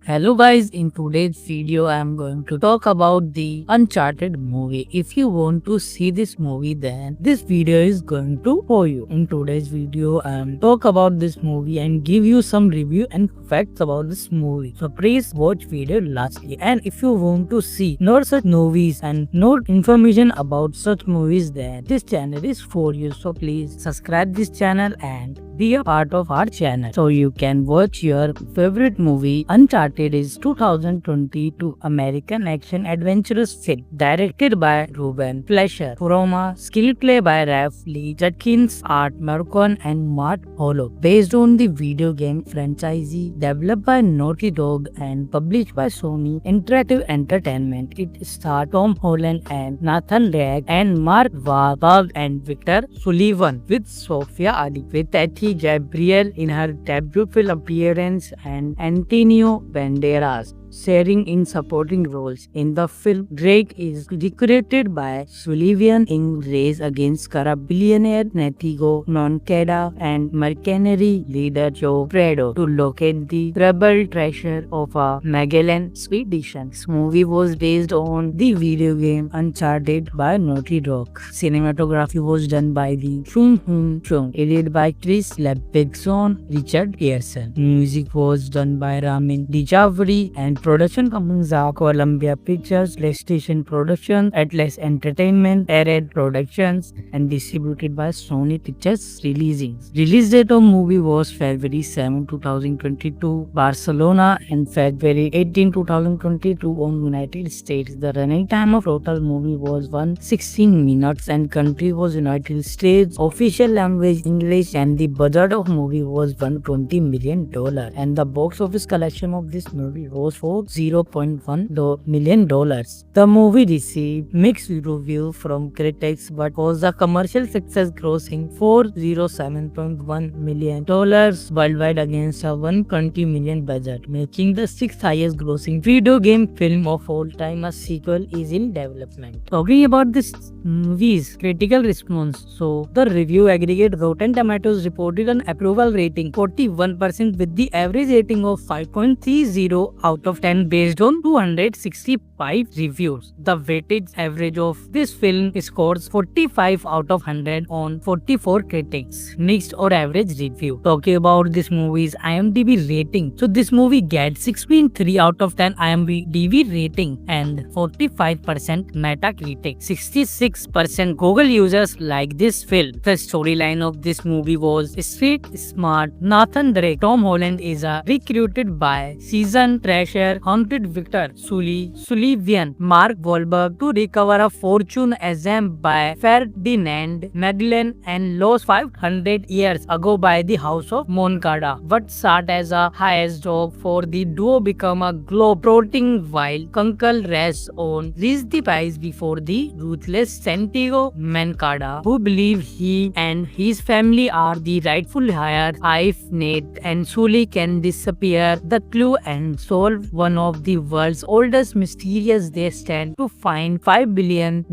S1: Hello guys, in today's video I am going to talk about the Uncharted movie. If you want to see this movie, then this video is going to for you. In today's video I am talk about this movie and give you some review and facts about this movie. So please watch video lastly. And if you want to see more such movies and more information about such movies, then this channel is for you. So please subscribe this channel and be a part of our channel so you can watch your favorite movie. Uncharted is 2022 American action adventurous film directed by Ruben Fleischer, Roma, screenplay by Ralph Lee Judkins, Art Marcon and Matt Hollow, based on the video game franchise developed by Naughty Dog and published by Sony Interactive Entertainment. It stars Tom Holland and Nathan Drake and Mark Wahlberg and Victor Sullivan with Sophia Ali with Tati Gabriel in her debut film appearance and Antonio Banderas sharing in supporting roles. In the film, Drake is recruited by Sullivan in race against corrupt billionaire Natigo Moncada and mercenary leader Joe Prado to locate the troubled treasure of a Magellan expedition. This movie was based on the video game Uncharted by Naughty Dog. Cinematography was done by the Chung Hoon Chung, edited by Chris Levinson, Richard Pearson. Music was done by Ramin Djawadi and production companies are Columbia Pictures, PlayStation Productions, Atlas Entertainment, Arad Productions, and distributed by Sony Pictures Releasing. Release date of movie was February 7, 2022, Barcelona, and February 18, 2022 on United States. The running time of total movie was 116 minutes and country was United States. Official language English and the budget of movie was $120 million and the box office collection of this movie was for $0.1 million. The movie received mixed review from critics but was a commercial success, grossing $407.1 million worldwide against a $120 million budget, making the sixth highest grossing video game film of all time. A sequel is in development. Talking about this movie's critical response, so the review aggregate Rotten Tomatoes reported an approval rating 41% with the average rating of 5.30 out of 10 based on 265 reviews. The weighted average of this film scores 45 out of 100 on 44 critics. Mixed or average review. Talking about this movie's IMDb rating. So this movie gets 6.3 out of 10 IMDb rating and 45% Metacritic. 66% Google users like this film. The storyline of this movie was street smart Nathan Drake. Tom Holland is recruited by seasoned treasure hunted Victor Sullivan, Mark Wahlberg, to recover a fortune assembled by Ferdinand Magellan and lost 500 years ago by the House of Moncada. What started as a highest job for the duo become a globe-trotting while Kunkel rests on reached the prize before the ruthless Santiago Moncada, who believe he and his family are the rightful heir. If Nate and Sully can disappear the clue and solve one of the world's oldest mysteries, they stand to find $5 billion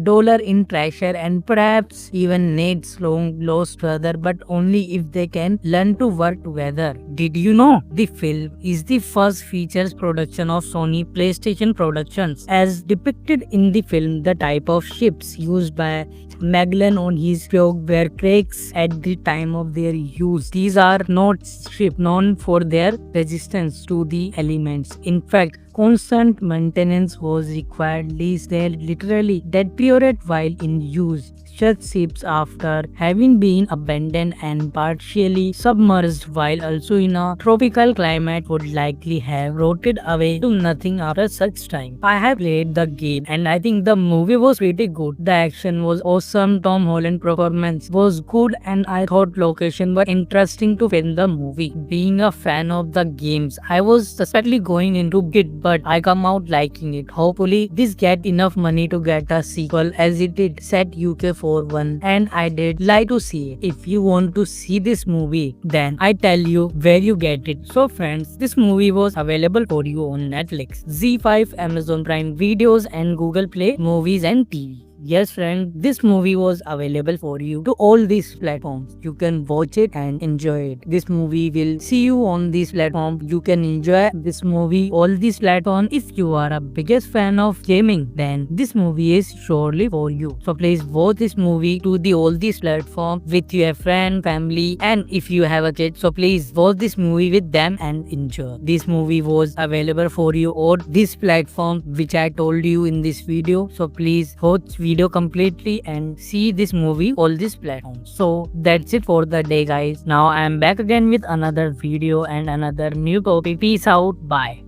S1: in treasure and perhaps even Nate's long lost brother, but only if they can learn to work together. Did you know the film is the first features production of Sony PlayStation Productions? As depicted in the film, the type of ships used by Magellan on his probe were cracks at the time of their use. These are not ships known for their resistance to the elements. In fact, constant maintenance was required, lest they literally deteriorate while in use. Such ships, after having been abandoned and partially submerged while also in a tropical climate, would likely have rotted away to nothing after such time. I have played the game and I think the movie was pretty good. The action was awesome, Tom Holland performance was good, and I thought location were interesting to film the movie. Being a fan of the games, I was suspectly going into it, but I come out liking it. Hopefully this get enough money to get a sequel as it did set UK for one, and I did like to see it. If you want to see this movie, then I tell you where you get it. So friends, this movie was available for you on Netflix, Z5, Amazon Prime Videos and Google Play Movies and TV. Yes friend, this movie was available for you to all these platforms. You can watch it and enjoy it. This movie will see you on this platform. You can enjoy this movie all these platforms. If you are a biggest fan of gaming, then this movie is surely for you. So please watch this movie to all these platforms with your friend, family, and if you have a kid, so please watch this movie with them and enjoy. This movie was available for you on this platform which I told you in this video. So please watch video completely and see this movie all these platforms. So that's it for the day guys. Now I am back again with another video and another new topic. Peace out. Bye.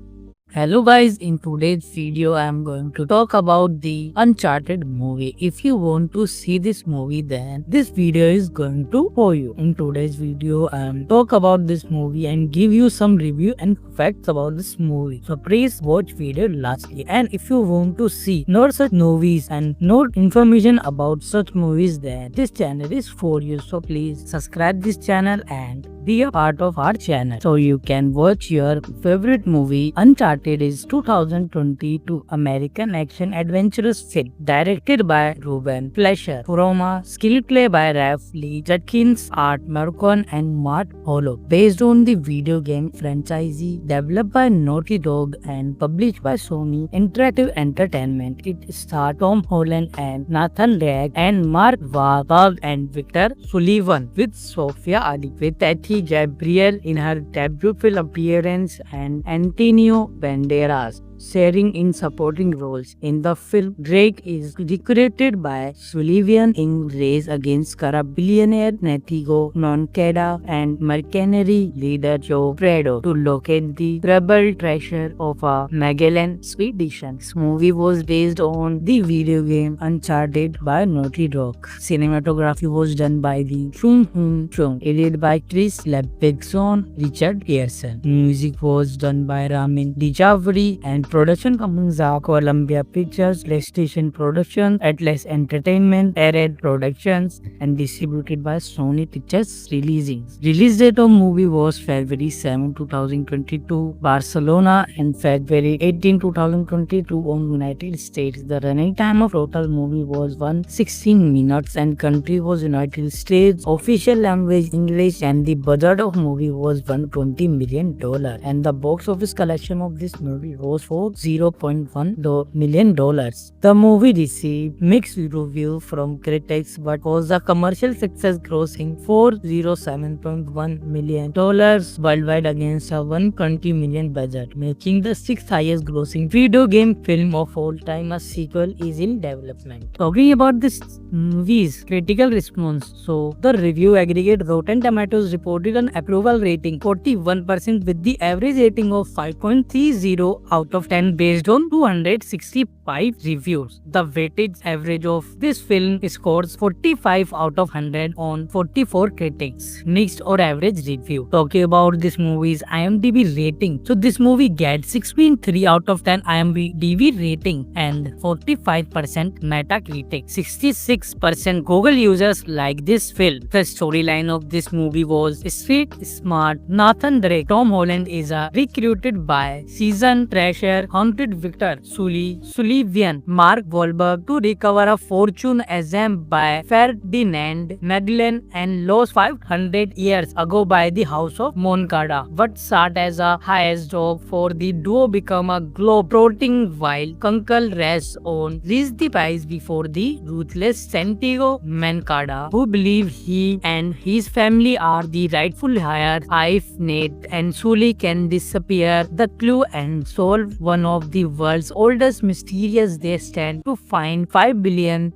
S1: Hello guys, in today's video I am going to talk about the Uncharted movie. If you want to see this movie, then this video is going to for you. In today's video I am talk about this movie and give you some review and facts about this movie. So please watch video lastly. And if you want to see more such movies and more information about such movies, then this channel is for you. So please subscribe this channel and be a part of our channel so you can watch your favorite movie. Uncharted is 2022 American action adventurous film directed by Ruben Fleischer from a screenplay by Ralph Lee Judkins, Art Marcon and Matt Hollow, based on the video game franchise developed by Naughty Dog and published by Sony Interactive Entertainment. It stars Tom Holland and Nathan Drake and Mark Wahlberg and Victor Sullivan with Sophia Ali with Tati Gabriel in her debut film appearance and Antonio Banderas sharing in supporting roles. In the film, Drake is recruited by Sullivan in race against corrupt billionaire Natigo Moncada and mercenary leader Joe Prado to locate the rebel treasure of a Magellan expedition. This movie was based on the video game Uncharted by Naughty Dog. Cinematography was done by the Chung Hoon Chung, edited by Chris Levinson, Richard Pearson. Music was done by Ramin Djawadi and production companies are Columbia Pictures, PlayStation Productions, Atlas Entertainment, Arad Productions, and distributed by Sony Pictures Releasing. Release date of movie was February 7, 2022, Barcelona, and February 18, 2022 on United States. The running time of total movie was 116 minutes and country was United States. Official language English, and the budget of movie was $120 million, and the box office collection of this movie was for $0.1 million. The movie received mixed review from critics but was a commercial success, grossing $407.1 million worldwide against a $120 million budget, making the sixth highest grossing video game film of all time. A sequel is in development. Talking about this movie's critical response, so the review aggregate Rotten Tomatoes reported an approval rating 41% with the average rating of 5.30 out of 10 based on 265 reviews. The weighted average of this film scores 45 out of 100 on 44 critics. Mixed or average review. Talking about this movie's IMDb rating, so this movie gets 6.3 out of 10 IMDb rating and 45% Metacritic. 66% Google users like this film. The storyline of this movie was street smart Nathan Drake. Tom Holland is recruited by seasoned treasure hunted Victor Sullivan, Mark Wahlberg, to recover a fortune assembled by Ferdinand Magellan and lost 500 years ago by the House of Moncada. What started as a highest job for the duo become a globe-trotting while Kunkel rests on reached the prize before the ruthless Santiago Moncada, who believe he and his family are the rightful heir. If Nate and Sully can disappear the clue and solve one of the world's oldest mysterious. They stand to find $5 billion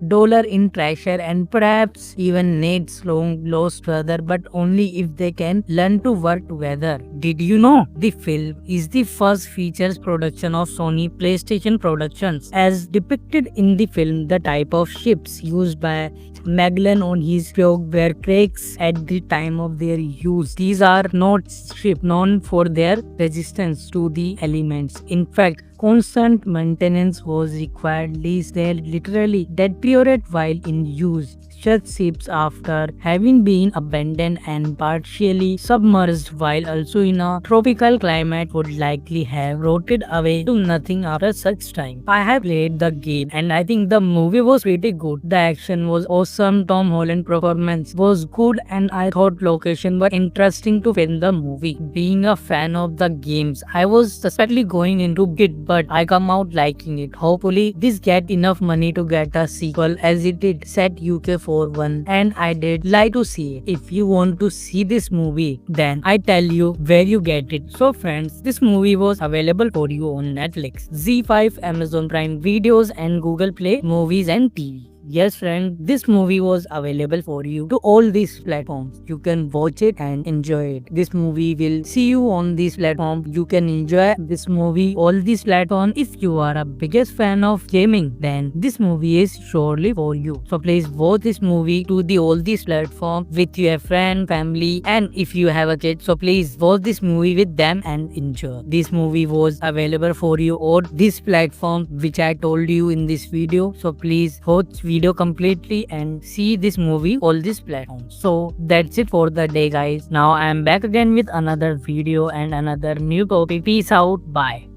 S1: in treasure and perhaps even Nate's long lost brother, but only if they can learn to work together. Did you know the film is the first features production of Sony PlayStation Productions? As depicted in the film, the type of ships used by Magellan on his Pog were cracks at the time of their use. These are not ships known for their resistance to the elements. In fact, constant maintenance was required, lest they literally deteriorate while in use. Such ships, after having been abandoned and partially submerged while also in a tropical climate, would likely have rotted away to nothing after such time. I have played the game and I think the movie was pretty good. The action was awesome, Tom Holland performance was good, and I thought location were interesting to film the movie. Being a fan of the games, I was suspectly going into it, but I come out liking it. Hopefully this get enough money to get a sequel, as it did set UK for one, and I did like to see it. If you want to see this movie, then I tell you where you get it. So friends, this movie was available for you on Netflix, ZEE5, Amazon Prime Videos and Google Play Movies and TV. Yes friend, this movie was available for you to all these platforms. You can watch it and enjoy it. This movie will see you on this platform. You can enjoy this movie all these platforms. If you are a biggest fan of gaming, then this movie is surely for you. So please watch this movie to the all these platforms with your friend, family, and if you have a kid, so please watch this movie with them and enjoy. This movie was available for you on this platform which I told you in this video. So please watch video completely and see this movie all these platforms. So that's it for the day guys. Now I am back again with another video and another new topic. Peace out. Bye.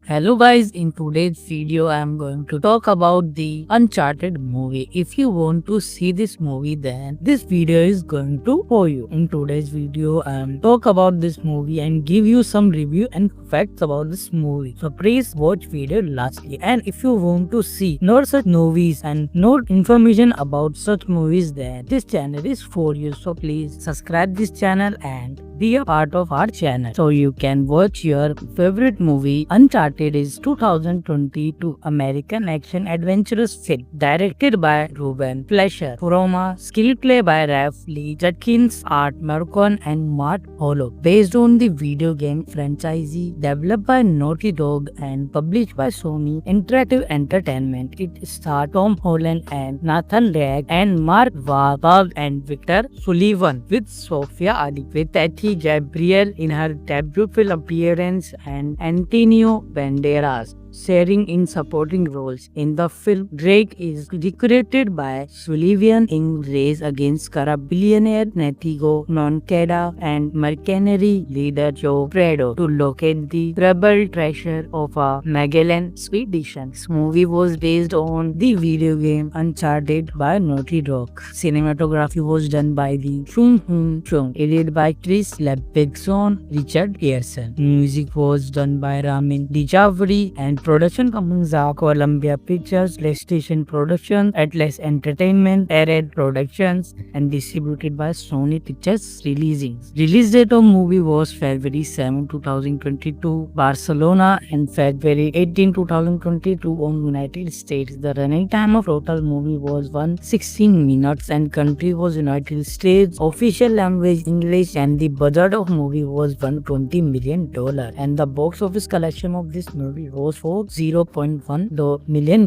S1: Hello guys, in today's video I am going to talk about the Uncharted movie. If you want to see this movie, then this video is going to for you. In today's video I am talk about this movie and give you some review and facts about this movie. So please watch video lastly. And if you want to see more such movies and more information about such movies, then this channel is for you. So please subscribe this channel and be a part of our channel so you can watch your favorite movie. Uncharted is 2022 American action adventurous film directed by Ruben Fleischer, from a screenplay by Ralph Lee Judkins, Art Marcon and Matt Hollow, based on the video game franchise developed by Naughty Dog and published by Sony Interactive Entertainment. It stars Tom Holland and Nathan Drake and Mark Wahlberg and Victor Sullivan, with Sophia Ali, with Tati Gabriel in her debut film appearance, and Antonio Banderas sharing in supporting roles. In the film, Drake is recruited by Sullivan in race against corrupt billionaire Natigo Moncada and mercenary leader Joe Prado to locate the troubled treasure of a Magellan expedition. This movie was based on the video game Uncharted by Naughty Dog. Cinematography was done by the Chung Hoon Chung, edited by Chris Levinson, Richard Pearson. Music was done by Ramin Djawadi and production companies are Columbia Pictures, PlayStation Productions, Atlas Entertainment, Arad Productions, and distributed by Sony Pictures Releasing. Release date of movie was February 7, 2022, Barcelona, and February 18, 2022 on United States. The running time of total movie was 116 minutes and country was United States. Official language English, and the budget of movie was $120 million, and the box office collection of this movie was for $0.1 million.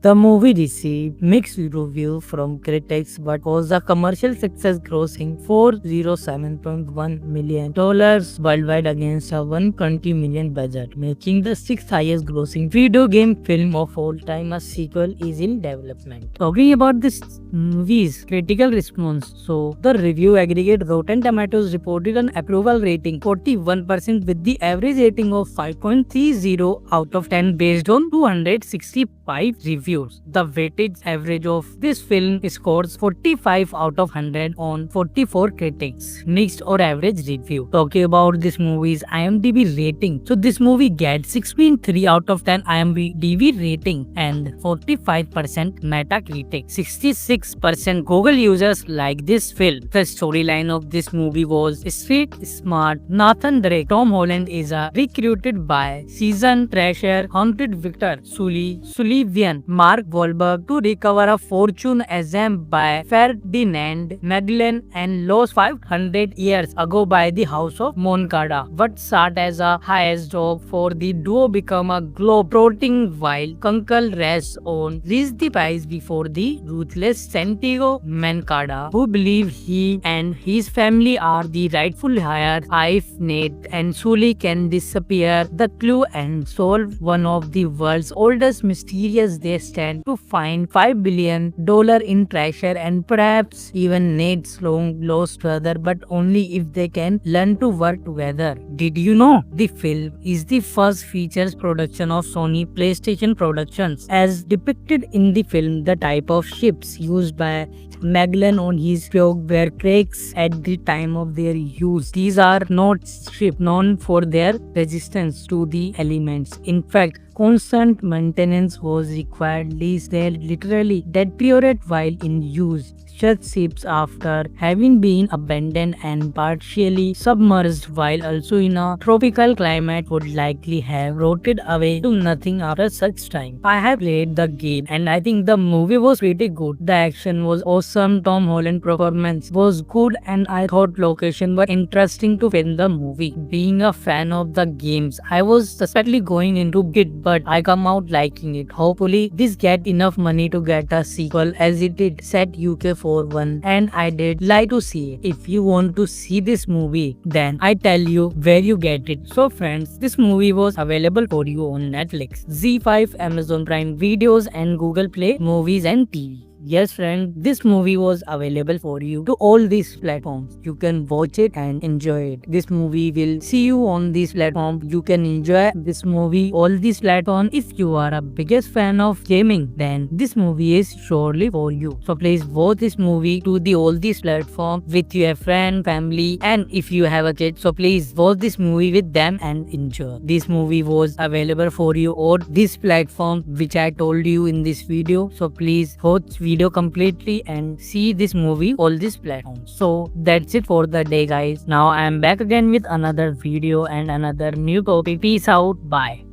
S1: The movie received mixed reviews from critics but was a commercial success, grossing $407.1 million worldwide against a $120 million budget, making the sixth highest grossing video game film of all time. A sequel is in development. Talking about this movie's critical response, so the review aggregate Rotten Tomatoes reported an approval rating 41% with the average rating of 5.30 out of 10 based on 260 5 reviews. The weightage average of this film scores 45 out of 100 on 44 critics. Next, or average review. Talking about this movie's IMDb rating. So this movie gets 6.3 out of 10 IMDb rating and 45% Metacritic. 66% Google users like this film. The storyline of this movie was street smart Nathan Drake. Tom Holland is recruited by seasoned treasure hunted Victor Sullivan Mark Wahlberg to recover a fortune assembled by Ferdinand Magellan and lost 500 years ago by the House of Moncada. What started as a highest job for the duo become a globe-trotting while Kunkel rests on the prize before the ruthless Santiago Moncada, who believe he and his family are the rightful heir. If Nate and Sully can disappear the clue and solve one of the world's oldest mysteries, they stand to find $5 billion in treasure and perhaps even Nate's long lost brother, but only if they can learn to work together. Did you know the film is the first features production of Sony PlayStation Productions? As depicted in the film, the type of ships used by Magellan on his probe were cracks at the time of their use. These are not ships known for their resistance to the elements. In fact, constant maintenance was required, lest they literally deteriorate while in use. Such ships, after having been abandoned and partially submerged while also in a tropical climate, would likely have rotted away to nothing after such time. I have played the game and I think the movie was pretty good. The action was awesome, Tom Holland performance was good, and I thought location were interesting to film the movie. Being a fan of the games, I was suspectly going into it, but I come out liking it. Hopefully this get enough money to get a sequel, as it did set UK for one, and I did like to see it. If you want to see this movie, then I tell you where you get it. So friends, this movie was available for you on Netflix, ZEE5, Amazon Prime Videos and Google Play Movies and TV. Yes friend, this movie was available for you to all these platforms. You can watch it and enjoy it. This movie will see you on this platform. You can enjoy this movie all these platforms. If you are a biggest fan of gaming, then this movie is surely for you. So please watch this movie to the all these platforms with your friend, family, and if you have a kid, so please watch this movie with them and enjoy. This movie was available for you on this platform which I told you in this video. So please watch video completely and see this movie all these platforms. So that's it for the day guys. Now I am back again with another video and another new topic. Peace out. Bye.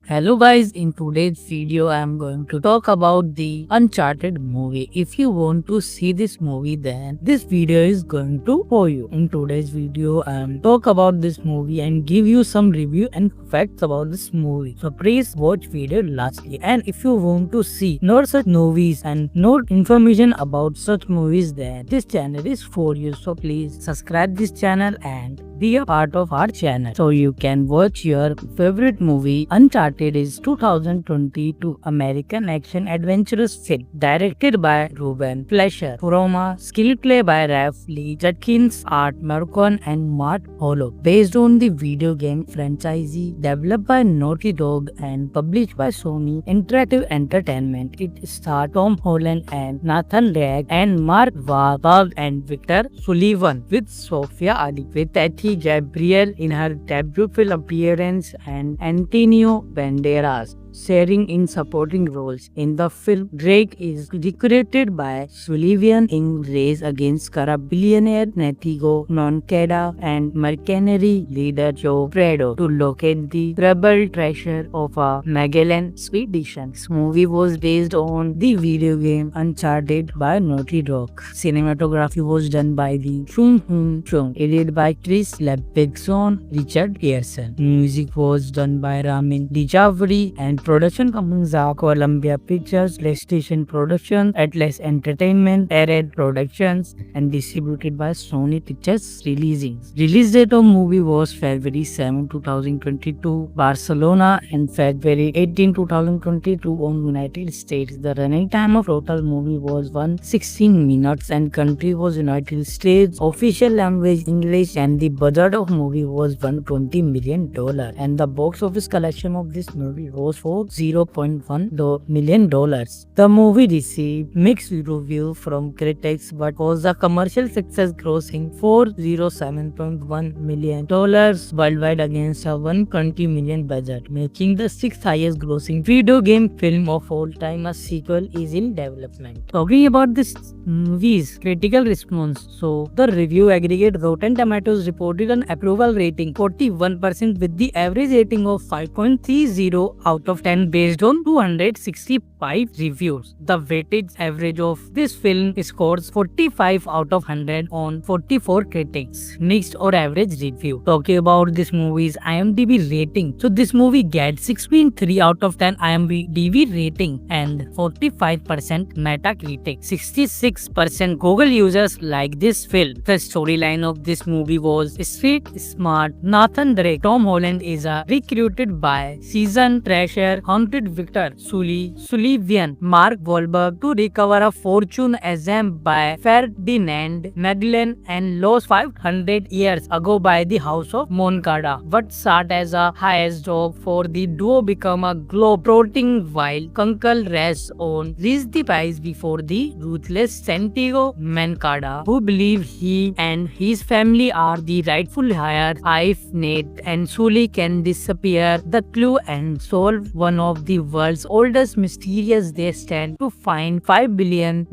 S1: Hello guys, in today's video I am going to talk about the Uncharted movie. If you want to see this movie, then this video is going to for you. In today's video I am talk about this movie and give you some review and facts about this movie. So please watch video lastly. And if you want to see more such movies and more information about such movies, then this channel is for you. So please subscribe this channel and be a part of our channel so you can watch your favorite movie. Uncharted is 2022 American action adventurous film directed by Ruben Fleischer from a screenplay by Ralph Lee Judkins, Art Marcon and Matt Hollow, based on the video game franchise developed by Naughty Dog and published by Sony Interactive Entertainment. It stars Tom Holland and Nathan Drake and Mark Wahlberg and Victor Sullivan with Sophia Ali, with Tati Gabriel in her debut film appearance and Antonio Banderas sharing in supporting roles. In the film, Drake is recruited by Sullivan in race against corrupt billionaire Santiago Moncada and mercenary leader Joe Prado to locate the troubled treasure of a Magellan expedition. This movie was based on the video game Uncharted by Naughty Dog. Cinematography was done by the Chung Hoon Chung, edited by Chris Levinson, Richard Pearson. Music was done by Ramin Djawadi and production companies are Columbia Pictures, PlayStation Productions, Atlas Entertainment, Arad Productions, and distributed by Sony Pictures Releasing. Release date of movie was February 7, 2022, Barcelona, and February 18, 2022 on United States. The running time of total movie was 116 minutes and country was United States. Official language English, and the budget of movie was $120 million, and the box office collection of this movie was $4 $0.1 million. The movie received mixed reviews from critics but was a commercial success, grossing $407.1 million worldwide against a $120 million budget, making the sixth highest grossing video game film of all time. A sequel is in development. Talking about this movie's critical response, so the review aggregate Rotten Tomatoes reported an approval rating 41% with the average rating of 5.30 out of 10 based on 265 reviews. The weighted average of this film scores 45 out of 100 on 44 critics. Next or average review. Talking about this movie's IMDb rating. So this movie gets 6.3 out of 10 IMDb rating and 45% Metacritic. 66% Google users like this film. The storyline of this movie was street smart Nathan Drake. Tom Holland is recruited by seasoned treasure hunted Victor Sullivan Mark Wahlberg to recover a fortune assembled by Ferdinand Magellan and lost 500 years ago by the House of Moncada. What started as a highest job for the duo become a globe-trotting while Kunkel rests on the prize before the ruthless Santiago Moncada, who believes he and his family are the rightful heir. If Nate and Sully can disappear the clue and solve one of the world's oldest mysteries, they stand to find $5 billion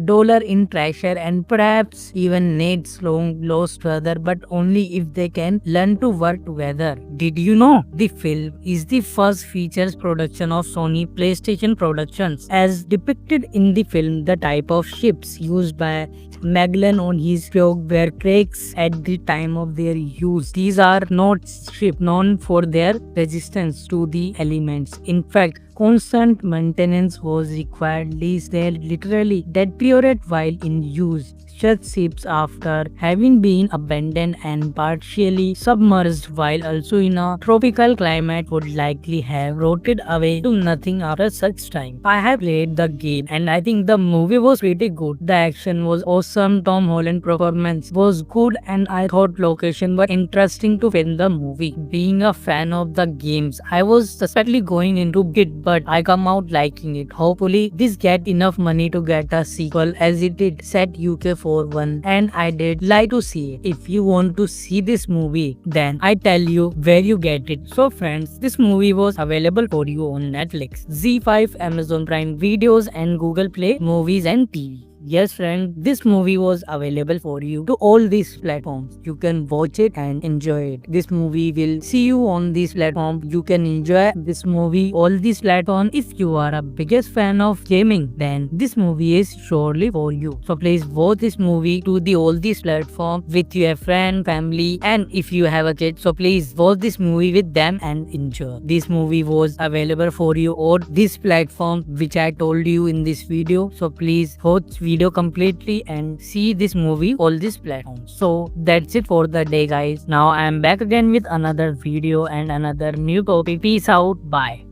S1: in treasure and perhaps even Nate's long lost brother, but only if they can learn to work together. Did you know the film is the first features production of Sony PlayStation Productions? As depicted in the film, the type of ships used by Magellan on his probe were cracks at the time of their use. These are not ships known for their resistance to the elements. In fact, constant maintenance was required, lest they literally deteriorate while in use. Such ships, after having been abandoned and partially submerged while also in a tropical climate, would likely have rotted away to nothing after such time. I have played the game and I think the movie was pretty good. The action was awesome, Tom Holland performance was good, and I thought location were interesting to film the movie. Being a fan of the games, I was suspectly going into it, but I come out liking it. Hopefully this get enough money to get a sequel as it did set UK for one, and I did like to see it. If you want to see this movie, then I tell you where you get it. So friends, this movie was available for you on Netflix, ZEE5, Amazon Prime Videos and Google Play Movies and TV. Yes friend, this movie was available for you to all these platforms. You can watch it and enjoy it. This movie will see you on this platform. You can enjoy this movie all these platforms. If you are a biggest fan of gaming, then this movie is surely for you. So please watch this movie to all these platforms with your friend, family, and if you have a kid, so please watch this movie with them and enjoy. This movie was available for you on this platform which I told you in this video. So please watch video completely and see this movie all these platforms. So that's it for the day guys. Now I am back again with another video and another new topic. Peace out. Bye.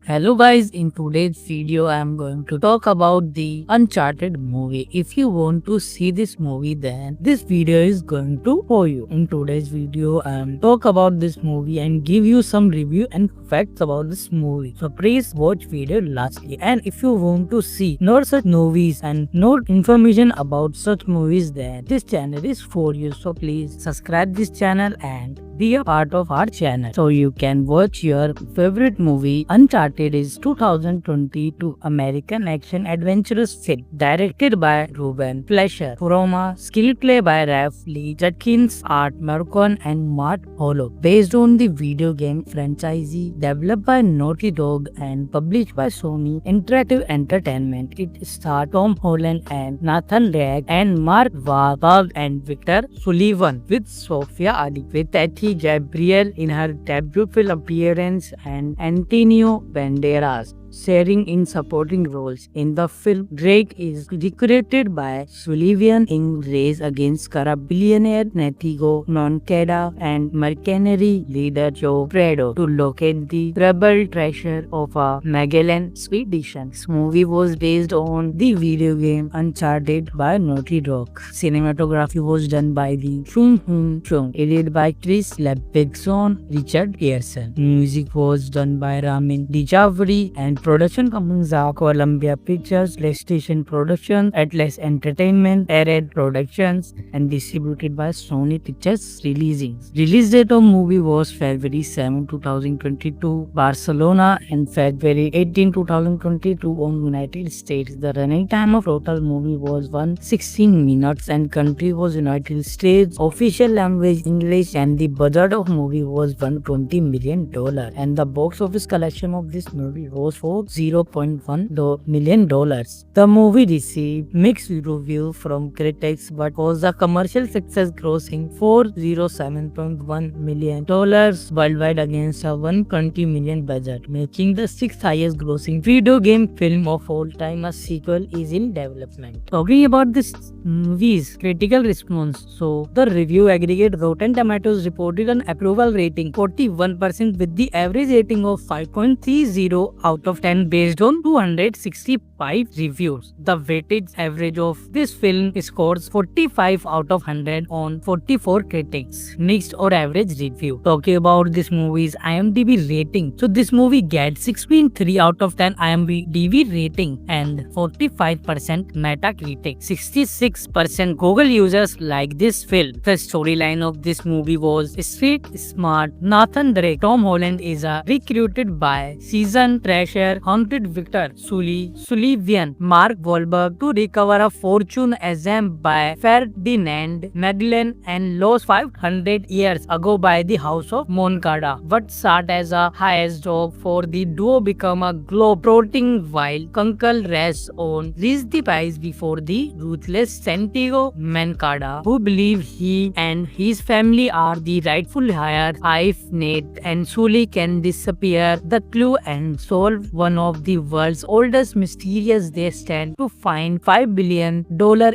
S1: Hello guys, in today's video I am going to talk about the Uncharted movie. If you want to see this movie, then this video is going to for you. In today's video I am talk about this movie and give you some review and facts about this movie. So please watch video lastly. And if you want to see more such movies and more information about such movies, then this channel is for you. So please subscribe this channel and be a part of our channel so you can watch your favorite movie. Uncharted is 2022 American action adventurous film directed by Ruben Fleischer, from a screenplay by Ralph Lee Judkins, Art Marcon and Matt Hollow, based on the video game franchise developed by Naughty Dog and published by Sony Interactive Entertainment. It stars Tom Holland and Nathan Drake and Mark Wahlberg and Victor Sullivan with Sophia Ali, with Gabriel in her debut film appearance and Antonio Banderas. sharing in supporting roles. In the film, Drake is recruited by Sullivan in race against corrupt billionaire Natigo Noncada and mercenary leader Joe Prado to locate the rebel treasure of a Magellan expedition. This movie was based on the video game Uncharted by Naughty Dog. Cinematography was done by the Chung Hoon Chung, edited by Chris Levinson, Richard Pearson. Music was done by Ramin Djawadi and production companies are Columbia Pictures, PlayStation Productions, Atlas Entertainment, Arad Productions, and distributed by Sony Pictures Releasing. Release date of movie was February 7, 2022, Barcelona, and February 18, 2022 on United States. The running time of total movie was 116 minutes and country was United States. Official language English, and the budget of movie was $120 million, and the box office collection of this movie was for $0.1 million. The movie received mixed review from critics but was a commercial success, grossing $407.1 million worldwide against a $120 million budget, making the sixth highest grossing video game film of all time. A sequel is in development. Talking about this movie's critical response, so the review aggregate Rotten Tomatoes reported an approval rating 41% with the average rating of 5.30 out of 10 based on 265 reviews. The weighted average of this film scores 45 out of 100 on 44 critics. Next or average review. Talking about this movie's IMDb rating. So this movie gets 6.3 out of 10 IMDb rating and 45% Metacritic. 66% Google users like this film. The storyline of this movie was street smart Nathan Drake. Tom Holland is recruited by seasoned treasure hunted Victor Sullivan Mark Wahlberg to recover a fortune assembled by Ferdinand Magellan and lost 500 years ago by the House of Moncada. What started as a highest job for the duo become a globe-trotting while Kunkel rests on reached the prize before the ruthless Santiago Moncada, who believe he and his family are the rightful heir. If Nate and Sully can disappear the clue and solve one of the world's oldest mysteries, they stand to find $5 billion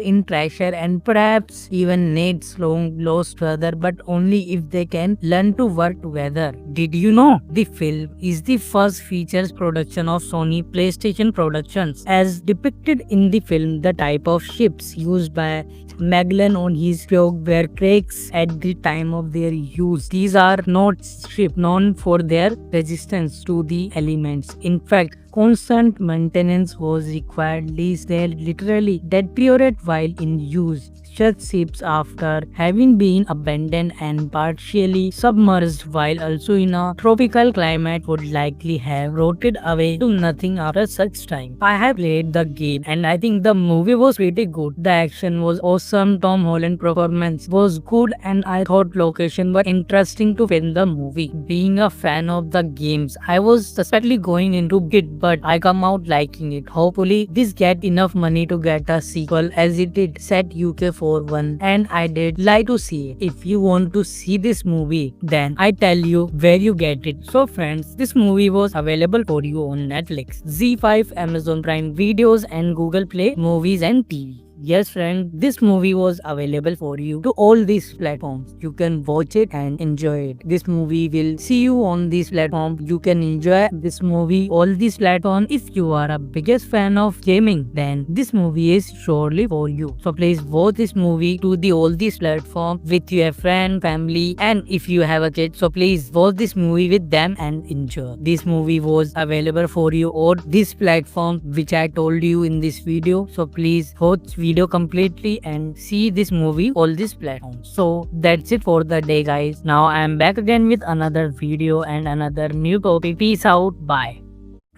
S1: in treasure and perhaps even Nate's long lost brother, but only if they can learn to work together. Did you know the film is the first features production of Sony PlayStation Productions? As depicted in the film, the type of ships used by Magellan on his brig were cracks at the time of their use. These are not ships known for their resistance to the elements. In fact, constant maintenance was required, lest they literally deteriorate while in use. Such ships, after having been abandoned and partially submerged while also in a tropical climate, would likely have rotted away to nothing after such time. I have played the game and I think the movie was pretty good. The action was awesome, Tom Holland performance was good, and I thought location were interesting to film the movie. Being a fan of the games, I was suspectly going into it, but I come out liking it. Hopefully this get enough money to get a sequel as it did set UK for one, and I did like to see it. If you want to see this movie, then I tell you where you get it. So friends, this movie was available for you on Netflix, ZEE5, Amazon Prime Videos, and Google Play Movies and TV. Yes friend, this movie was available for you to all these platforms. You can watch it and enjoy it. This movie will see you on this platform. You can enjoy this movie all these platforms. If you are a biggest fan of gaming, then this movie is surely for you. So please watch this movie to the all these platforms with your friend, family, and if you have a kid, so please watch this movie with them and enjoy. This movie was available for you on this platform which I told you in this video. So please watch video completely and see this movie all these platforms. So that's it for the day guys. Now I am back again with another video and another new topic. Peace out. Bye.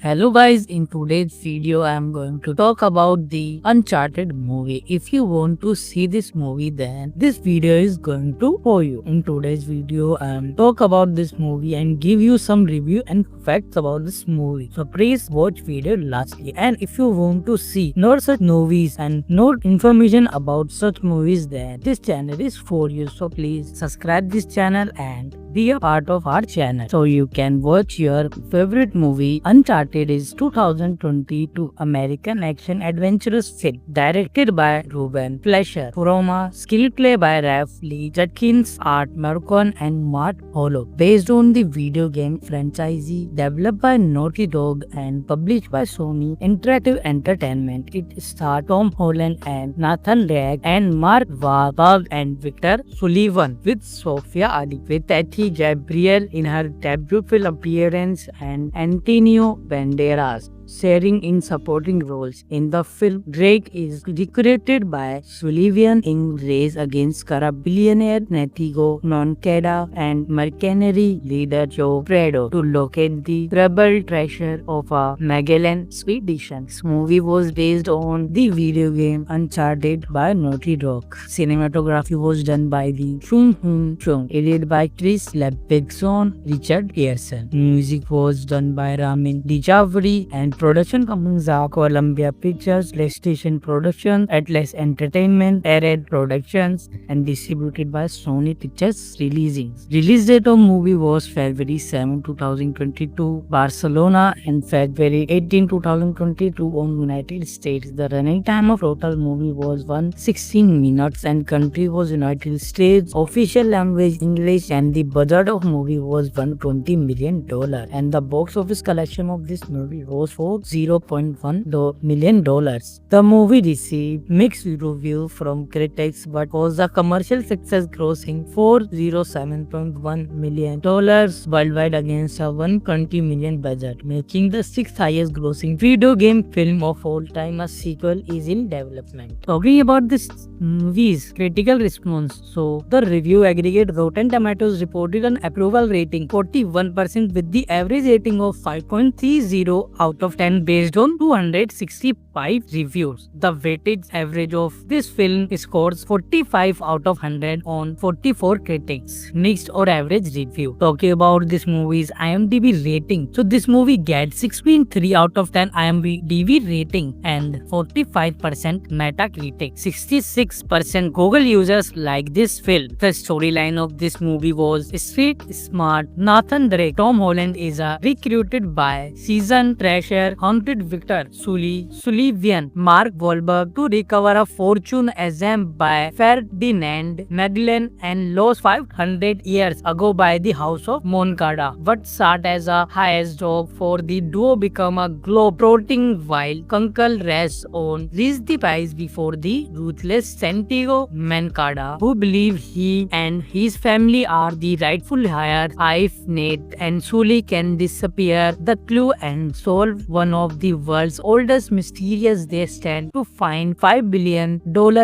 S1: Hello guys, in today's video I am going to talk about the Uncharted movie. If you want to see this movie, then this video is going to for you. In today's video I am talk about this movie and give you some review and facts about this movie. So please watch video lastly. And if you want to see more such movies and more information about such movies, then this channel is for you. So please subscribe this channel and be a part of our channel so you can watch your favorite movie. Uncharted is 2022 American action adventurous film directed by Ruben Fleischer, Roma, screenplay by Ralph Lee Judkins, Art Marcon and Matt Hollow, based on the video game franchise developed by Naughty Dog and published by Sony Interactive Entertainment. It stars Tom Holland and Nathan Drake and Mark Wahlberg and Victor Sullivan with Sophia Ali, with Tati Gabriel in her debut film appearance and Antonio Banderas sharing in supporting roles. In the film, Drake is recruited by Sullivan in race against corrupt billionaire Natigo Moncada and mercenary leader Joe Prado to locate the rebel treasure of a Magellan expedition. This movie was based on the video game Uncharted by Naughty Dog. Cinematography was done by the Chung Hoon Chung, edited by Chris Levinson, Richard Pearson. Music was done by Ramin Djawadi and production companies are Columbia Pictures, PlayStation Productions, Atlas Entertainment, Arad Productions, and distributed by Sony Pictures Releasing. Release date of movie was February 7, 2022, Barcelona, and February 18, 2022 on United States. The running time of total movie was 116 minutes and country was United States. Official language English, and the budget of movie was $120 million, and the box office collection of this movie was for $0.1 million. The movie received mixed review from critics but was a commercial success, grossing $407.1 million worldwide against a $120 million budget, making the sixth highest grossing video game film of all time. A sequel is in development. Talking about this movie's critical response, so the review aggregate Rotten Tomatoes reported an approval rating 41% with the average rating of 5.30 out of 10 based on 265 reviews. The weighted average of this film scores 45 out of 100 on 44 critics. Mixed or average review. Talking about this movie's IMDb rating, so this movie gets 6.3 out of 10 IMDb rating and 45% Metacritic. 66% Google users like this film. The storyline of this movie was street smart Nathan Drake. Tom Holland is recruited by seasoned treasure haunted Victor Sullivan, Mark Wahlberg, to recover a fortune assembled by Ferdinand Magellan and lost 500 years ago by the House of Moncada. What started as a highest job for the duo become a globe-trotting while Kunkel rests on reached the prize before the ruthless Santiago Moncada, who believe he and his family are the rightful heir. If Nate and Sully can disappear the clue and solve one of the world's oldest mysteries, they stand to find $5 billion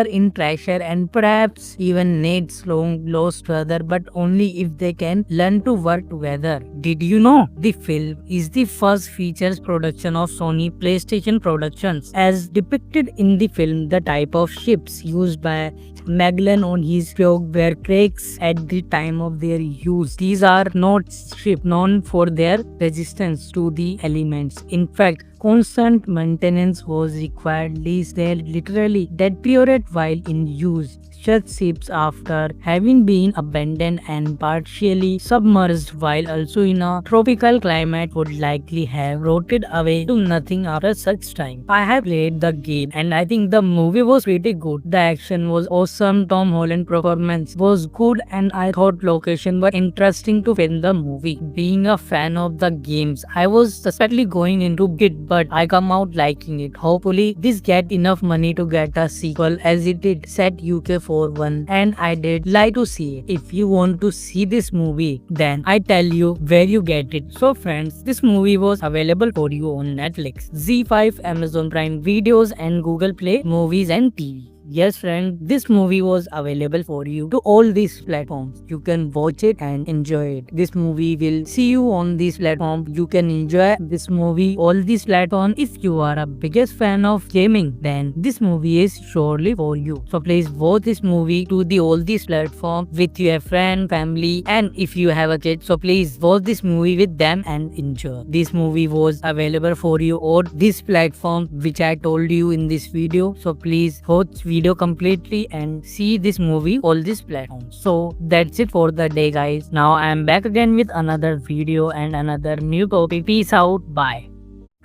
S1: in treasure and perhaps even Nate's long lost brother, but only if they can learn to work together. Did you know the film is the first features production of Sony PlayStation Productions? As depicted in the film, the type of ships used by Magellan on his probe were cracks at the time of their use. These are not ships known for their resistance to the elements. In fact, constant maintenance was required, lest they literally deteriorate while in use. Such ships, after having been abandoned and partially submerged while also in a tropical climate, would likely have rotted away to nothing after such time. I have played the game and I think the movie was pretty good. The action was awesome, Tom Holland performance was good, and I thought location were interesting to film the movie. Being a fan of the games, I was suspectly going into it, but I come out liking it. Hopefully this get enough money to get a sequel, as it did set UK for one, and I did like to see it. If you want to see this movie, then I tell you where you get it. So friends, this movie was available for you on Netflix, Z5, Amazon Prime Videos, and Google Play Movies and TV. Yes friend, this movie was available for you to all these platforms. You can watch it and enjoy it. This movie will see you on this platform. You can enjoy this movie all these platforms. If you are a biggest fan of gaming, then this movie is surely for you. So please watch this movie to the all these platforms with your friend, family, and if you have a kid, so please watch this movie with them and enjoy. This movie was available for you on this platform which I told you in this video. So please watch video completely and see this movie all these platforms. So that's it for the day, guys. Now I am back again with another video and another new topic. Peace out. Bye.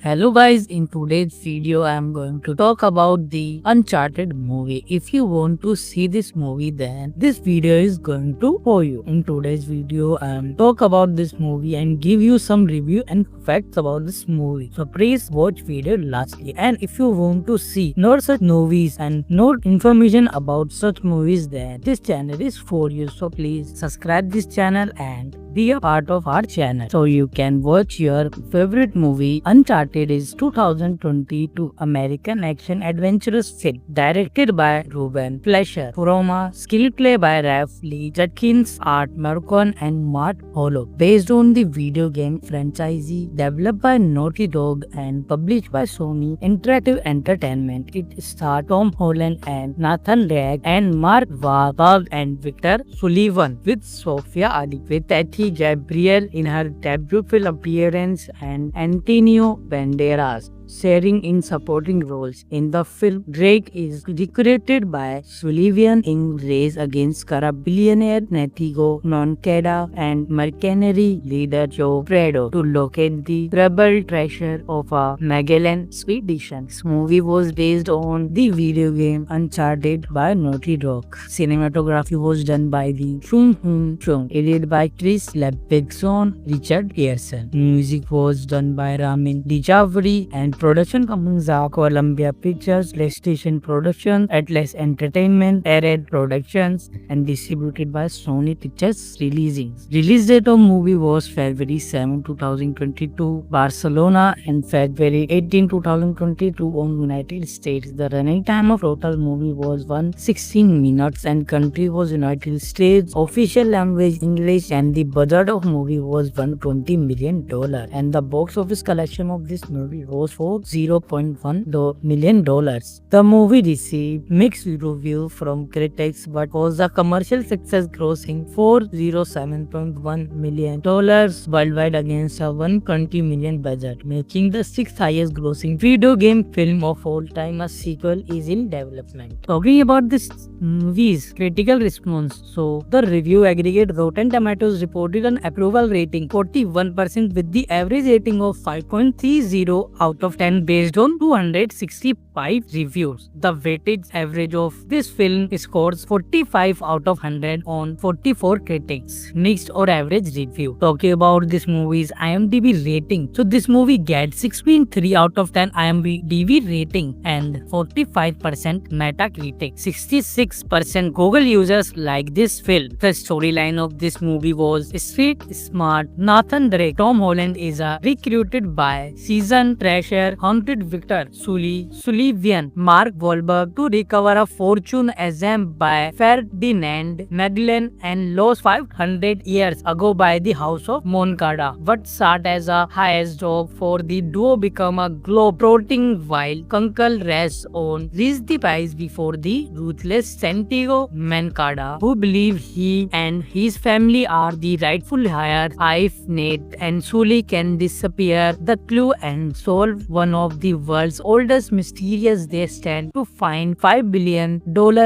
S1: Hello guys, in today's video I am going to talk about the Uncharted movie. If you want to see this movie, then this video is going to for you. In today's video I am talk about this movie and give you some review and facts about this movie. So please watch video lastly, and if you want to see more such movies and more information about such movies, then this channel is for you. So please subscribe this channel and be a part of our channel so you can watch your favorite movie. Uncharted is 2022 American action adventurous film directed by Ruben Fleischer, Roma, screenplay by Ralph Lee Judkins, Art Marcon and Matt Hollow, based on the video game franchise developed by Naughty Dog and published by Sony Interactive Entertainment. It stars Tom Holland and Nathan Drake and Mark Wahlberg and Victor Sullivan with Sophia Ali with Tati Gabriel in her debut film appearance and Antonio Banderas sharing in supporting roles. In the film, Drake is recruited by Sullivan in race against corrupt billionaire Natigo Moncada and mercenary leader Joe Prado to locate the rebel treasure of a Magellan expedition. This movie was based on the video game Uncharted by Naughty Dog. Cinematography was done by the Chung Hoon Chung, edited by Chris Levinson, Richard Pearson. Music was done by Ramin Djawadi and production companies are Columbia Pictures, PlayStation Productions, Atlas Entertainment, Arad Productions, and distributed by Sony Pictures Releasing. Release date of movie was February 7, 2022, Barcelona, and February 18, 2022 on United States. The running time of total movie was 116 minutes and country was United States. Official language English, and the budget of movie was $120 million, and the box office collection of this movie was for $0.1 million. The movie received mixed review from critics but was a commercial success, grossing $407.1 million worldwide against a $120 million budget, making the sixth highest grossing video game film of all time. A sequel is in development. Talking about this movie's critical response, so the review aggregate Rotten Tomatoes reported an approval rating 41% with the average rating of 5.30 out of 10 based on 265 reviews. The weighted average of this film scores 45 out of 100 on 44 critics. Mixed or average review. Talking about this movie's IMDb rating. So this movie gets 6.3 out of 10 IMDb rating and 45% Metacritic. 66% Google users like this film. The storyline of this movie was street smart Nathan Drake. Tom Holland is recruited by seasoned treasure hunted Victor Sullivan, Mark Wahlberg, to recover a fortune assembled by Ferdinand Magellan and lost 500 years ago by the House of Moncada. What started as a highest job for the duo become a globe-trotting while Kunkel rests on reached the prize before the ruthless Santiago Moncada, who believe he and his family are the rightful heir. If Nate and Sully can disappear the clue and solve one of the world's oldest mysteries, they stand to find $5 billion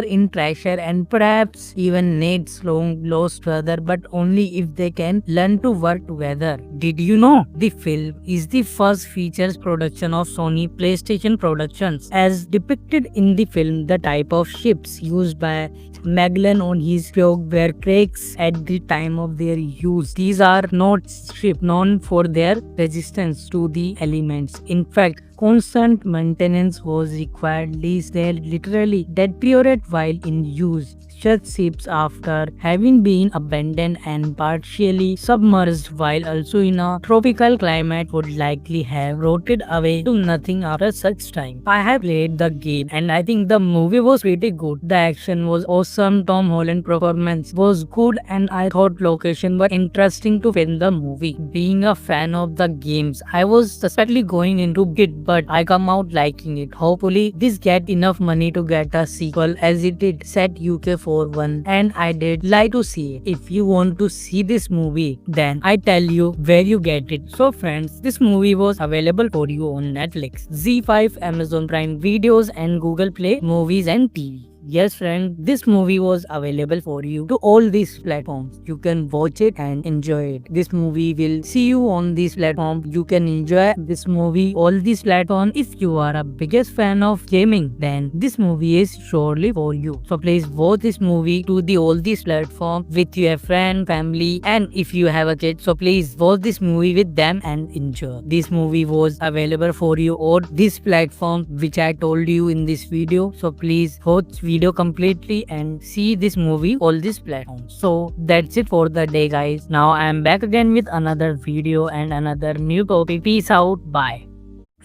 S1: in treasure and perhaps even Nate's long lost brother, but only if they can learn to work together. Did you know the film is the first features production of Sony PlayStation Productions? As depicted in the film, the type of ships used by Magellan on his probe were cracks at the time of their use. These are not ships known for their resistance to the elements. In fact, constant maintenance was required, lest they literally deteriorate while in use. Such ships, after having been abandoned and partially submerged while also in a tropical climate, would likely have rotted away to nothing after such time. I have played the game and I think the movie was pretty good. The action was awesome, Tom Holland performance was good, and I thought location were interesting to film the movie. Being a fan of the games, I was suspectly going into it, but I come out liking it. Hopefully this get enough money to get a sequel, as it did set UK for one, and I did like to see it. If you want to see this movie, then I tell you where you get it. So friends, this movie was available for you on Netflix, Z5, Amazon Prime Videos and Google Play Movies and TV. Yes, friend, this movie was available for you to all these platforms. You can watch it and enjoy it. This movie will see you on this platform. You can enjoy this movie all these platforms. If you are a biggest fan of gaming, then this movie is surely for you. So please watch this movie to the all these platforms with your friend, family, and if you have a kid, so please watch this movie with them and enjoy. This movie was available for you on this platform which I told you in this video. So please watch video completely and see this movie all these platforms. So that's it for the day, guys. Now I am back again with another video and another new topic. Peace out. Bye.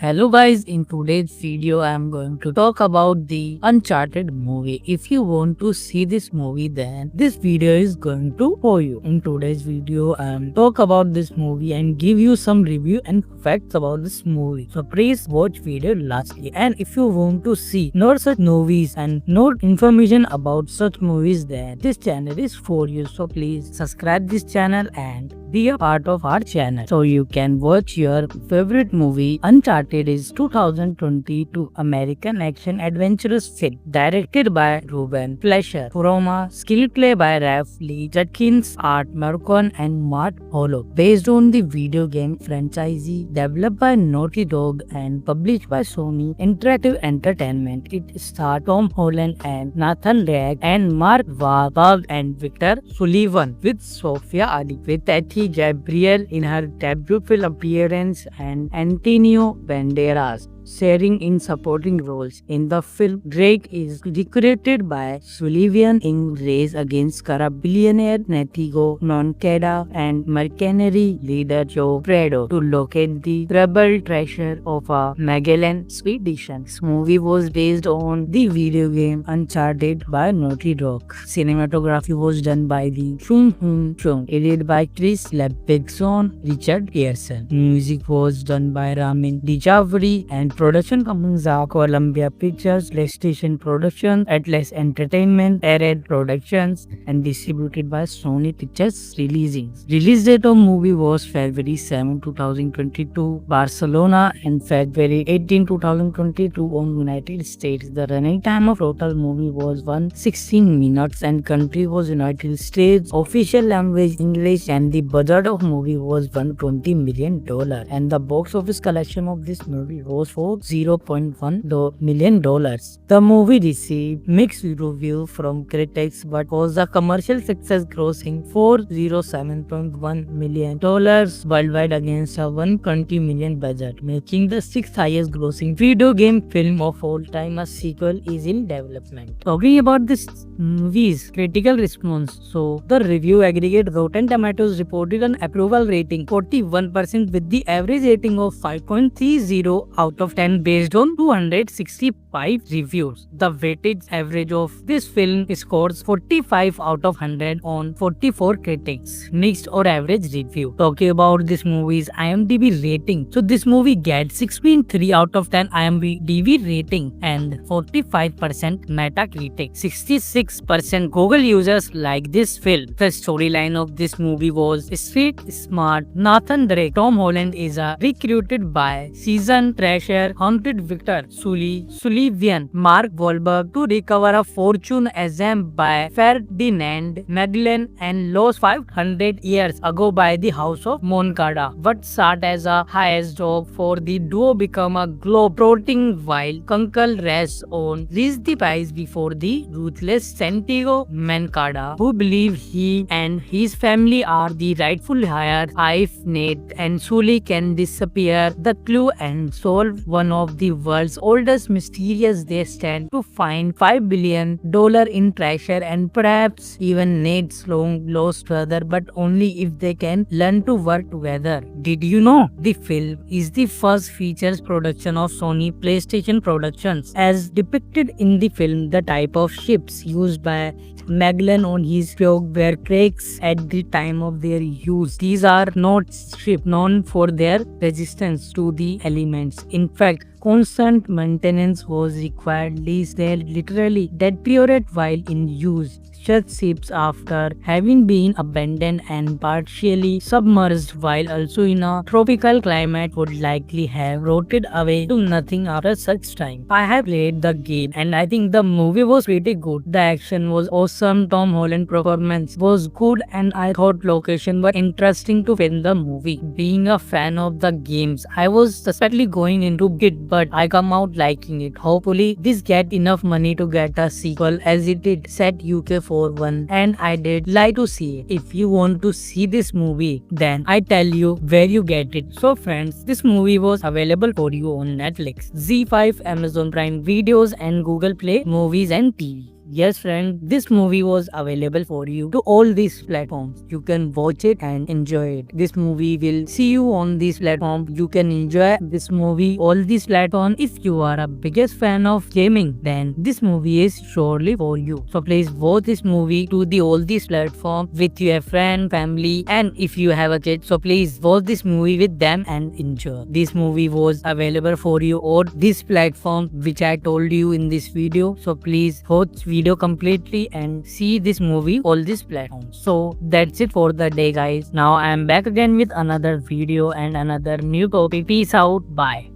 S1: Hello guys, in today's video I am going to talk about the Uncharted movie. If you want to see this movie, then this video is going to for you. In today's video I am talk about this movie and give you some review and facts about this movie. So please watch video lastly. And if you want to see more such movies and more information about such movies, then this channel is for you. So please subscribe this channel and be a part of our channel so you can watch your favorite movie. Uncharted is 2022 American action adventurous film directed by Ruben Fleischer, Roma, screenplay by Ralph Lee Judkins, Art Marcon and Matt Hollow, based on the video game franchise developed by Naughty Dog and published by Sony Interactive Entertainment. It stars Tom Holland and Nathan Drake and Mark Wahlberg and Victor Sullivan with Sophia Ali with Tati Gabriel in her debut film appearance and Antonio Banderas sharing in supporting roles. In the film, Drake is recruited by Sullivan in race against corrupt billionaire Natigo Moncada and mercenary leader Joe Prado to locate the troubled treasure of a Magellan expedition. This movie was based on the video game Uncharted by Naughty Dog. Cinematography was done by the Chung Hoon Chung, edited by Chris Levinson, Richard Pearson. Music was done by Ramin Djawadi and production companies are Columbia Pictures, PlayStation Productions, Atlas Entertainment, Arad Productions, and distributed by Sony Pictures Releasing. Release date of movie was February 7, 2022, Barcelona, and February 18, 2022 on United States. The running time of total movie was 116 minutes and country was United States. Official language English and the budget of movie was $120 million and the box office collection of this movie was for $0.1 million. The movie received mixed review from critics but was a commercial success, grossing $407.1 million worldwide against a $120 million budget, making the sixth highest grossing video game film of all time. A sequel is in development. Talking about this movie's critical response, so the review aggregate Rotten Tomatoes reported an approval rating 41% with the average rating of 5.30 out of 10 based on 265 reviews. The weighted average of this film scores 45 out of 100 on 44 critics. Next or average review. Talking about this movie's IMDb rating. So this movie gets 6.3 out of 10 IMDb rating and 45% Metacritic. 66% Google users like this film. The storyline of this movie was street smart Nathan Drake. Tom Holland is recruited by seasoned treasure hunted Victor Sullivan, Mark Wahlberg, to recover a fortune assembled by Ferdinand Magellan and lost 500 years ago by the House of Moncada. What started as a highest job for the duo become a globe-trotting while Kunkel rests on reached the prize before the ruthless Santiago Moncada, who believe he and his family are the rightful heir. If Nate and Sully can disappear the clue and solve one of the world's oldest mysteries, they stand to find $5 billion in treasure and perhaps even Nate's long lost brother, but only if they can learn to work together. Did you know the film is the first features production of Sony PlayStation Productions? As depicted in the film, the type of ships used by Magellan on his probe were cracks at the time of their use. These are not ships known for their resistance to the elements. In fact, constant maintenance was required lest they literally deteriorate while in use. captured ships after having been abandoned and partially submerged, while also in a tropical climate would likely have rotted away to nothing after such time. I have played the game and I think the movie was pretty good. The action was awesome, Tom Holland performance was good, and I thought location were interesting to film the movie. Being a fan of the games, I was suspectly going into it, but I come out liking it. Hopefully this get enough money to get a sequel as it did set UK for one, and I did like to see it. If you want to see this movie, then I tell you where you get it. So friends, this movie was available for you on Netflix, Z5, Amazon Prime Videos and Google Play Movies and TV. Yes friend, this movie was available for you to all these platforms. You can watch it and enjoy it. This movie will see you on this platform. You can enjoy this movie all these platforms. If you are a biggest fan of gaming, then this movie is surely for you. So please watch this movie to the all these platforms with your friend, family, and if you have a kid, so please watch this movie with them and enjoy. This movie was available for you on this platform which I told you in this video. So please watch video completely and see this movie all these platforms. So that's it for the day guys. Now I am back again with another video and another new topic. Peace out. Bye.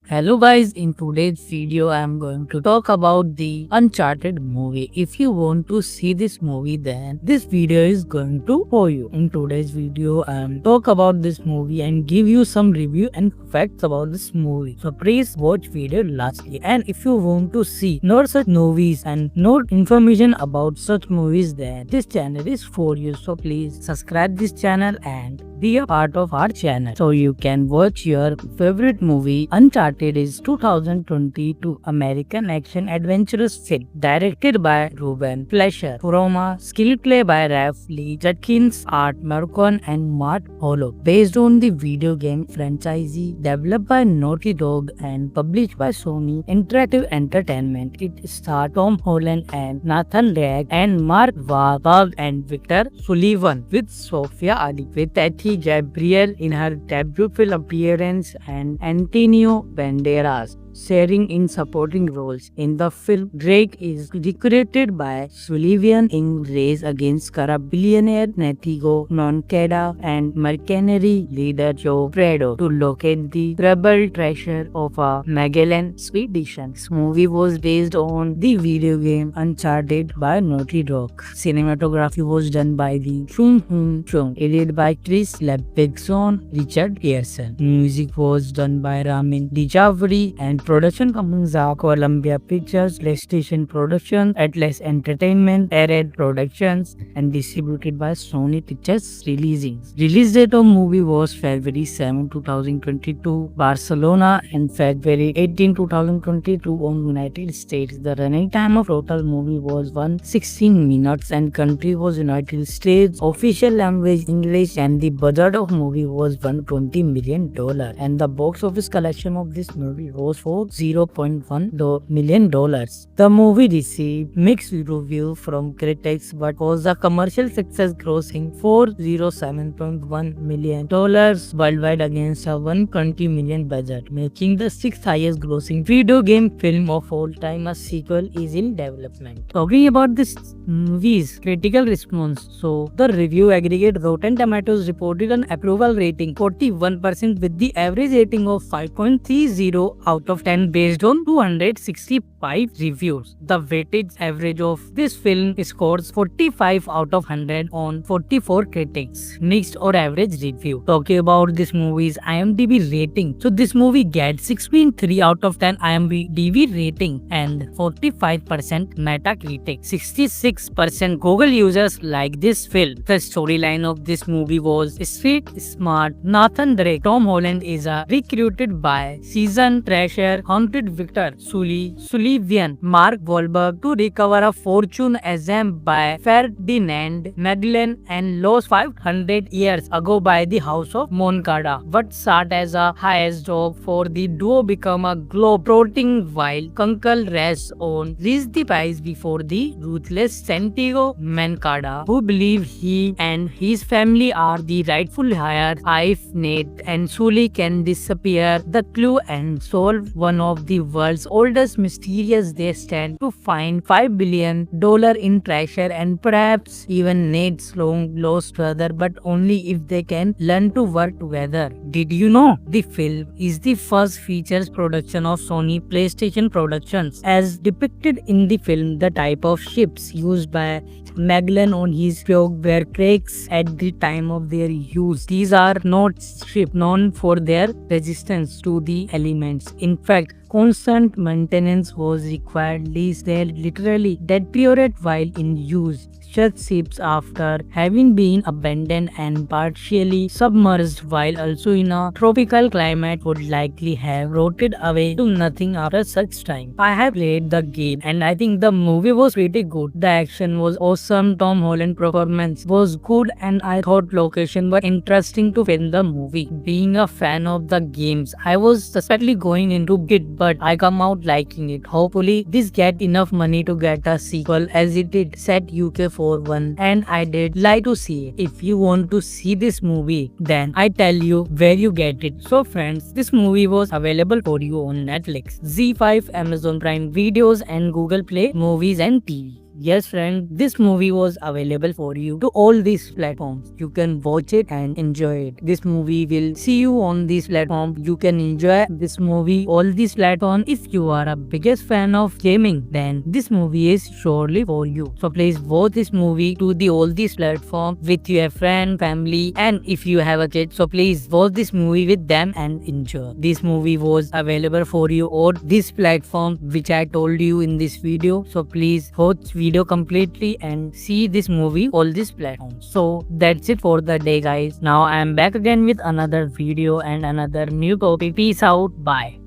S1: Hello guys, in today's video I am going to talk about the Uncharted movie. If you want to see this movie, then this video is going to for you. In today's video I am talk about this movie and give you some review and facts about this movie. So please watch video lastly. And if you want to see more such movies and more information about such movies, then this channel is for you. So please subscribe this channel and be a part of our channel so you can watch your favorite movie. Uncharted is 2022 American action adventurous film directed by Ruben Fleischer from a screenplay by Ralph Lee Judkins, Art Marcon and Matt Hollow, based on the video game franchise developed by Naughty Dog and published by Sony Interactive Entertainment. It stars Tom Holland and Nathan Drake and Mark Wahlberg and Victor Sullivan with Sophia Ali with Tati Gabriel in her debut film appearance and Antonio Banderas sharing in supporting roles. In the film, Drake is recruited by Sullivan in race against corrupt billionaire Natigo Moncada and mercenary leader Joe Prado to locate the troubled treasure of a Magellan expedition. This movie was based on the video game Uncharted by Naughty Dog. Cinematography was done by the Chung Hoon Chung, edited by Chris Levinson, Richard Pearson. Music was done by Ramin Djawadi and production companies are Columbia Pictures, PlayStation Productions, Atlas Entertainment, Arad Productions, and distributed by Sony Pictures Releasing. Release date of movie was February 7, 2022, Barcelona, and February 18, 2022 on United States. The running time of total movie was 116 minutes and country was United States. Official language English, and the budget of movie was $120 million, and the box office collection of this movie was for $0.1 million. The movie received mixed reviews from critics but was a commercial success, grossing $407.1 million worldwide against a $120 million budget, making the sixth highest grossing video game film of all time. A sequel is in development. Talking about this movie's critical response, so the review aggregate Rotten Tomatoes reported an approval rating 41% with the average rating of 5.30 out of 10 based on 265 reviews. The weighted average of this film scores 45 out of 100 on 44 critics. Mixed or average review. Talking about this movie's IMDb rating, so this movie gets 6.3 out of 10 IMDb rating and 45% Metacritic. 66% Google users like this film. The storyline of this movie was street smart Nathan Drake. Tom Holland is recruited by seasoned treasure haunted Victor Sullivan, Mark Wahlberg, to recover a fortune assembled by Ferdinand Magellan and lost 500 years ago by the House of Moncada. What started as a highest job for the duo become a globe-trotting while Kunkel rests on reached the prize before the ruthless Santiago Moncada, who believe he and his family are the rightful heir. If Nate and Sully can disappear the clue and solve one of the world's oldest mysterious. They stand to find $5 billion in treasure and perhaps even Nate's long lost brother, but only if they can learn to work together. Did you know the film is the first features production of Sony PlayStation Productions? As depicted in the film, the type of ships used by Magellan on his Pog were cracks at the time of their use. These are not ships known for their resistance to the elements. In fact, constant maintenance was required, lest they literally deteriorate while in use. Such ships, after having been abandoned and partially submerged while also in a tropical climate, would likely have rotted away to nothing after such time. I have played the game and I think the movie was pretty good. The action was awesome, Tom Holland performance was good, and I thought location were interesting to film the movie. Being a fan of the games, I was suspectly going into it, but I come out liking it. Hopefully this get enough money to get a sequel, as it did set UK for one, and I did like to see it. If you want to see this movie, then I tell you where you get it. So friends, this movie was available for you on Netflix, Z5, Amazon Prime Videos and Google Play Movies and TV. Yes friend, this movie was available for you to all these platforms. You can watch it and enjoy it. This movie will see you on this platform. You can enjoy this movie all these platforms. If you are a biggest fan of gaming, then this movie is surely for you. So please watch this movie to the all these platforms with your friend, family, and if you have a kid, so please watch this movie with them and enjoy. This movie was available for you on this platform which I told you in this video. So please watch video completely and see this movie all these platforms. So that's it for the day guys. Now I am back again with another video and another new topic. Peace out. Bye.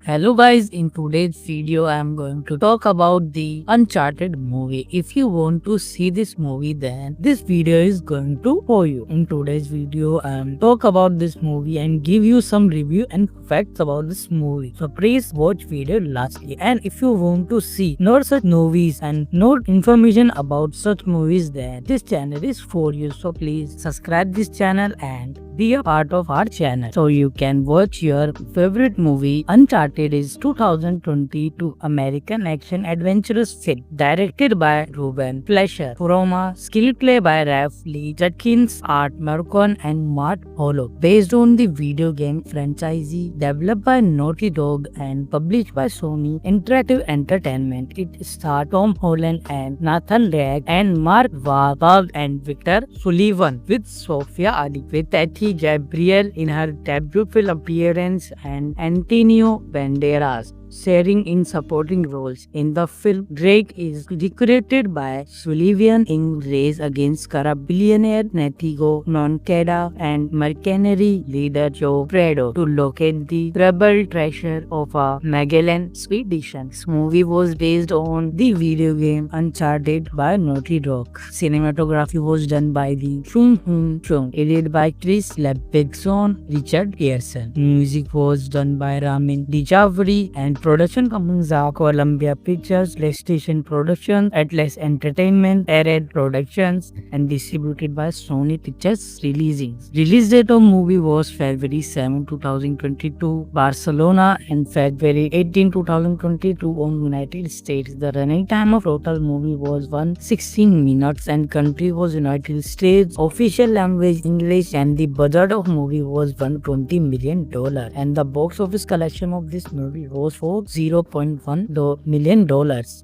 S1: Hello guys, in today's video I am going to talk about the Uncharted movie. If you want to see this movie, then this video is going to for you. In today's video I am talk about this movie and give you some review and facts about this movie. So please watch video lastly. And if you want to see more such movies and more information about such movies, then this channel is for you. So please subscribe this channel and be a part of our channel so you can watch your favorite movie. Uncharted is 2022 American action adventurous film directed by Ruben Fleischer from a screenplay by Ralph Lee Judkins, Art Marcon and Matt Hollow, based on the video game franchise developed by Naughty Dog and published by Sony Interactive Entertainment. It stars Tom Holland and Nathan Drake and Mark Wahlberg and Victor Sullivan with Sophia Ali with Tati Gabriel in her debut film appearance and Antonio Banderas sharing in supporting roles. In the film, Drake is recruited by Sullivan in race against billionaire Natigo Moncada and mercenary leader Joe Prado to locate the troubled treasure of a Magellan expedition. This movie was based on the video game Uncharted by Naughty Dog. Cinematography was done by the Chung Hoon Chung, edited by Chris Levinson, Richard Pearson. Music was done by Ramin Djawadi and production companies are Columbia Pictures, PlayStation Productions, Atlas Entertainment, Arad Productions, and distributed by Sony Pictures Releasing. Release date of movie was February 7, 2022, Barcelona, and February 18, 2022 on United States. The running time of total movie was 116 minutes and country was United States. Official language English, and the budget of movie was $120 million, and the box office collection of this movie was for $0.1 million.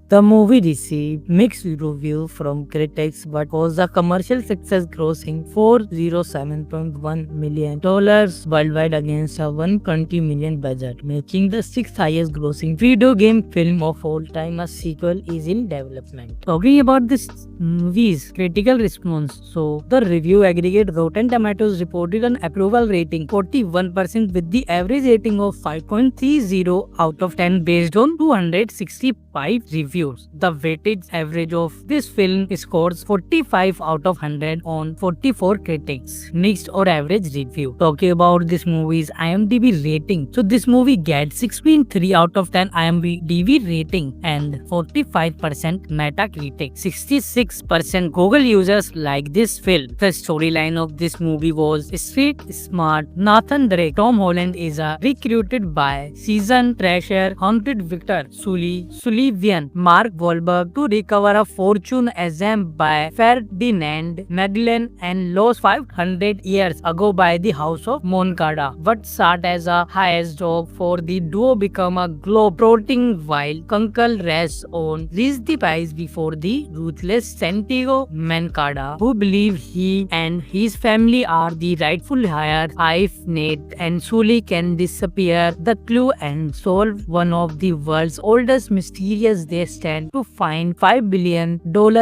S1: The movie received mixed reviews from critics but was a commercial success, grossing $407.1 million worldwide against a $120 million budget, making the sixth highest grossing video game film of all time. A sequel is in development. Talking about this movie's critical response, so the review aggregate Rotten Tomatoes reported an approval rating 41% with the average rating of 5.30 out of of 10 based on 265 reviews. The weighted average of this film scores 45 out of 100 on 44 critics. Next, or average review. Talking about this movie's IMDb rating. So this movie gets 6.3 out of 10 IMDb rating and 45% Metacritic. 66% Google users like this film. The storyline of this movie was street smart Nathan Drake. Tom Holland is recruited by seasoned treasure hunted Victor Sullivan Mark Wahlberg to recover a fortune assembled by Ferdinand Magellan and lost 500 years ago by the House of Moncada. What started as a highest job for the duo become a globe-trotting while Kunkel rests on the prize before the ruthless Santiago Moncada, who believe he and his family are the rightful heir. If Nate and Sully can disappear the clue and solve one of the world's oldest mysteries, they stand to find $5 billion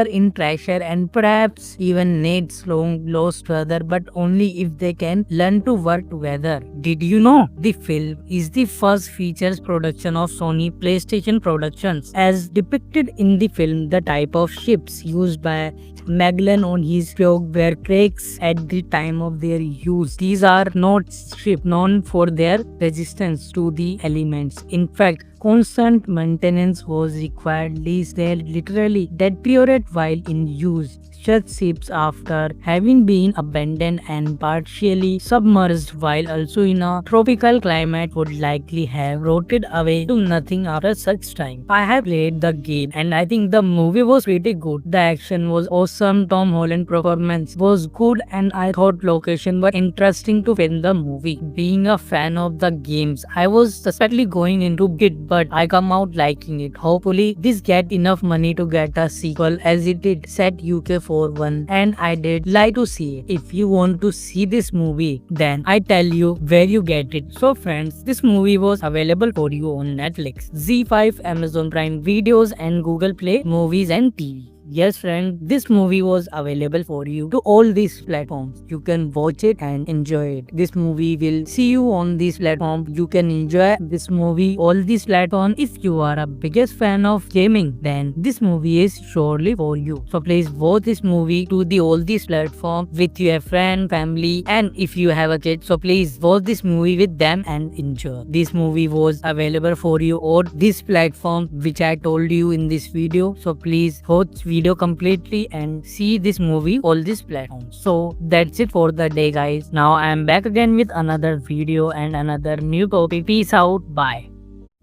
S1: in treasure and perhaps even Nate's long lost brother, but only if they can learn to work together. Did you know the film is the first features production of Sony PlayStation Productions? As depicted in the film, the type of ships used by Magellan on his probe were cracks at the time of their use. These are not ships known for their resistance to the elements. In fact, constant maintenance was required, lest they literally deteriorate while in use. Such ships, after having been abandoned and partially submerged while also in a tropical climate, would likely have rotted away to nothing after such time. I have played the game and I think the movie was pretty good. The action was awesome, Tom Holland performance was good, and I thought location were interesting to film the movie. Being a fan of the games, I was suspectly going into it, but I come out liking it. Hopefully this get enough money to get a sequel, as it did set UK for one, and I did like to see it. If you want to see this movie, then I tell you where you get it. So friends, this movie was available for you on Netflix, ZEE5, Amazon Prime Videos and Google Play Movies and TV. Yes friend, this movie was available for you to all these platforms. You can watch it and enjoy it. This movie will see you on this platform. You can enjoy this movie all these platforms. If you are a biggest fan of gaming, then this movie is surely for you. So please watch this movie to the all these platforms with your friend, family, and if you have a kid, so please watch this movie with them and enjoy. This movie was available for you on this platform which I told you in this video. So please watch video completely and see this movie all these platforms. So that's it for the day guys. Now I am back again with another video and another new topic. Peace out. Bye.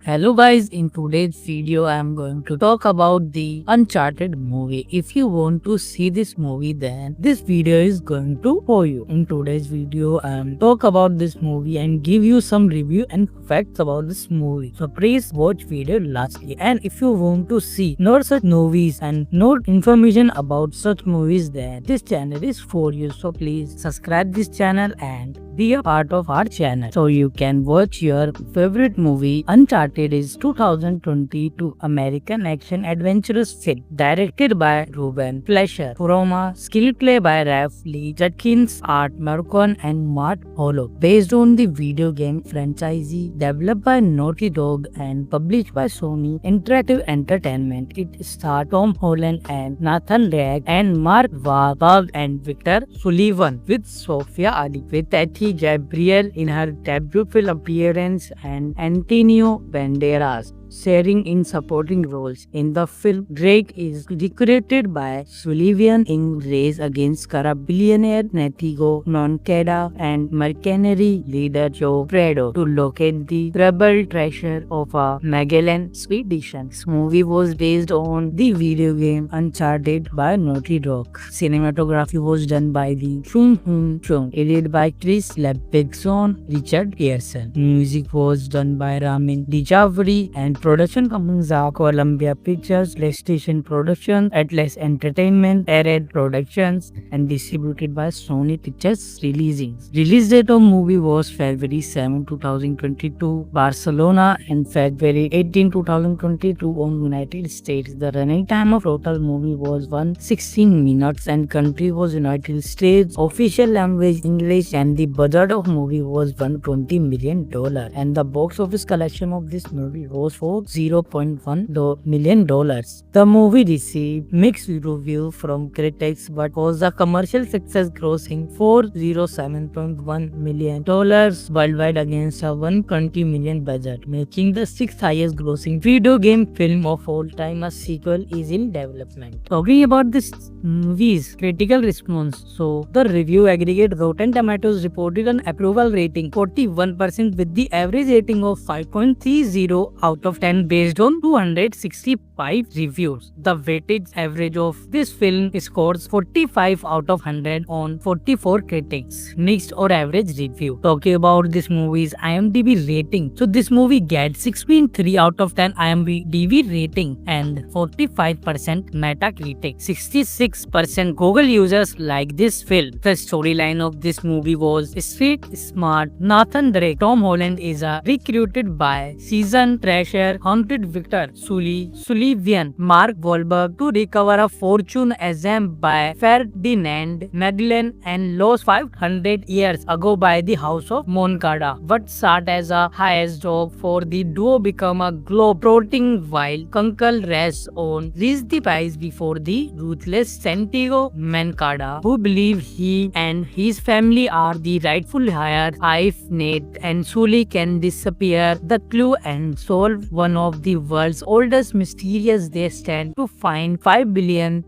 S1: Hello guys, in today's video I am going to talk about the Uncharted movie. If you want to see this movie, then this video is going to for you. In today's video I am talk about this movie and give you some review and facts about this movie. So please watch video lastly. And if you want to see more such movies and more information about such movies, then this channel is for you. So please subscribe this channel and be a part of our channel so you can watch your favorite movie. Uncharted is 2022 American action adventurous film directed by Ruben Fleischer from a screenplay by Ralph Lee Judkins, Art Marcon and Matt Hollow, based on the video game franchise developed by Naughty Dog and published by Sony Interactive Entertainment. It stars Tom Holland and Nathan Drake and Mark Wahlberg and Victor Sullivan with Sophia Ali, with Tati Gabriel in her debut film appearance and Antonio Banderas sharing in supporting roles. In the film, Drake is recruited by Sullivan in race against corrupt billionaire Santiago Moncada and mercenary leader Joe Prado to locate the rebel treasure of a Magellan expedition. This movie was based on the video game Uncharted by Naughty Dog. Cinematography was done by the Chung Hoon Chung, edited by Chris Levinson, Richard Pearson. Music was done by Ramin Djawadi and production companies are Columbia Pictures, PlayStation Productions, Atlas Entertainment, Arad Productions, and distributed by Sony Pictures Releasing. Release date of movie was February 7, 2022, Barcelona, and February 18, 2022 on United States. The running time of total movie was 116 minutes and country was United States. Official language English, and the budget of movie was $120 million, and the box office collection of this movie was for $0.1 million. The movie received mixed review from critics but was a commercial success, grossing $407.1 million worldwide against a $120 million budget, making the sixth highest grossing video game film of all time. A sequel is in development. Talking about this movie's critical response, so the review aggregate Rotten Tomatoes reported an approval rating 41% with the average rating of 5.30 out of 10 based on 265 reviews. The weighted average of this film scores 45 out of 100 on 44 critics. Next or average review. Talking about this movie's IMDb rating. So this movie gets 6.3 out of 10 IMDb rating and 45% Metacritic. 66% Google users like this film. The storyline of this movie was street smart Nathan Drake. Tom Holland is recruited by seasoned treasure hunted Victor Sullivan Mark Wahlberg to recover a fortune assembled by Ferdinand Magellan and lost 500 years ago by the House of Moncada. What started as a highest job for the duo become a globe-trotting while Kunkel rests on the prize before the ruthless Santiago Moncada, who believe he and his family are the rightful heir. If Nate and Sully can disappear the clue and solve one of the world's oldest mysteries, they stand to find $5 billion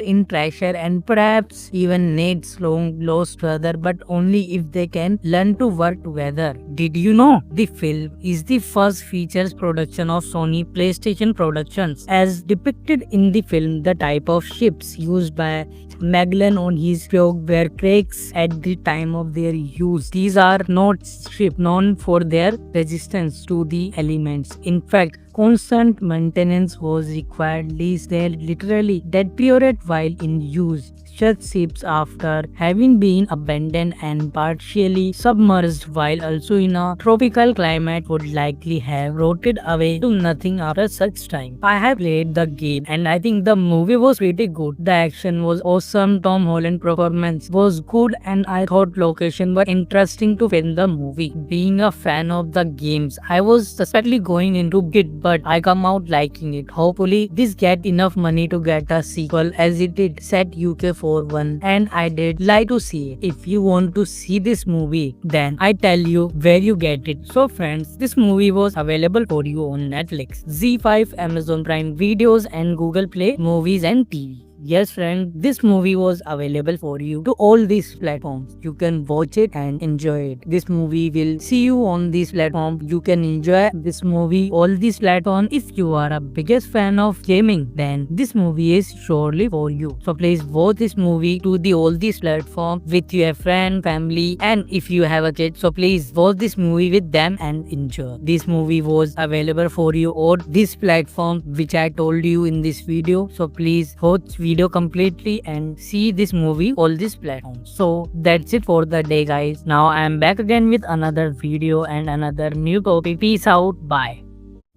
S1: in treasure and perhaps even Nate's long lost brother, but only if they can learn to work together. Did you know the film is the first features production of Sony PlayStation Productions? As depicted in the film, the type of ships used by Magellan on his probe were cracks at the time of their use. These are not ships known for their resistance to the elements. In fact, constant maintenance was required, lest they literally deteriorate while in use. Such ships, after having been abandoned and partially submerged while also in a tropical climate, would likely have rotted away to nothing after such time. I have played the game and I think the movie was pretty good. The action was awesome, Tom Holland performance was good, and I thought location were interesting to film the movie. Being a fan of the games, I was suspectly going into it, but I come out liking it. Hopefully this get enough money to get a sequel as it did set UK for one, and I did like to see it. If you want to see this movie, then I tell you where you get it. So friends, this movie was available for you on Netflix, ZEE5, Amazon Prime Videos, and Google Play Movies and TV. Yes friend, this movie was available for you to all these platforms. You can watch it and enjoy it. This movie will see you on this platform. You can enjoy this movie all these platforms. If you are a biggest fan of gaming, then this movie is surely for you. So please watch this movie to all these platforms with your friend, family, and if you have a kid, so please watch this movie with them and enjoy. This movie was available for you on this platform which I told you in this video. So please watch video completely and see this movie all these platforms. So that's it for the day guys. Now I am back again with another video and another new topic. Peace out. Bye.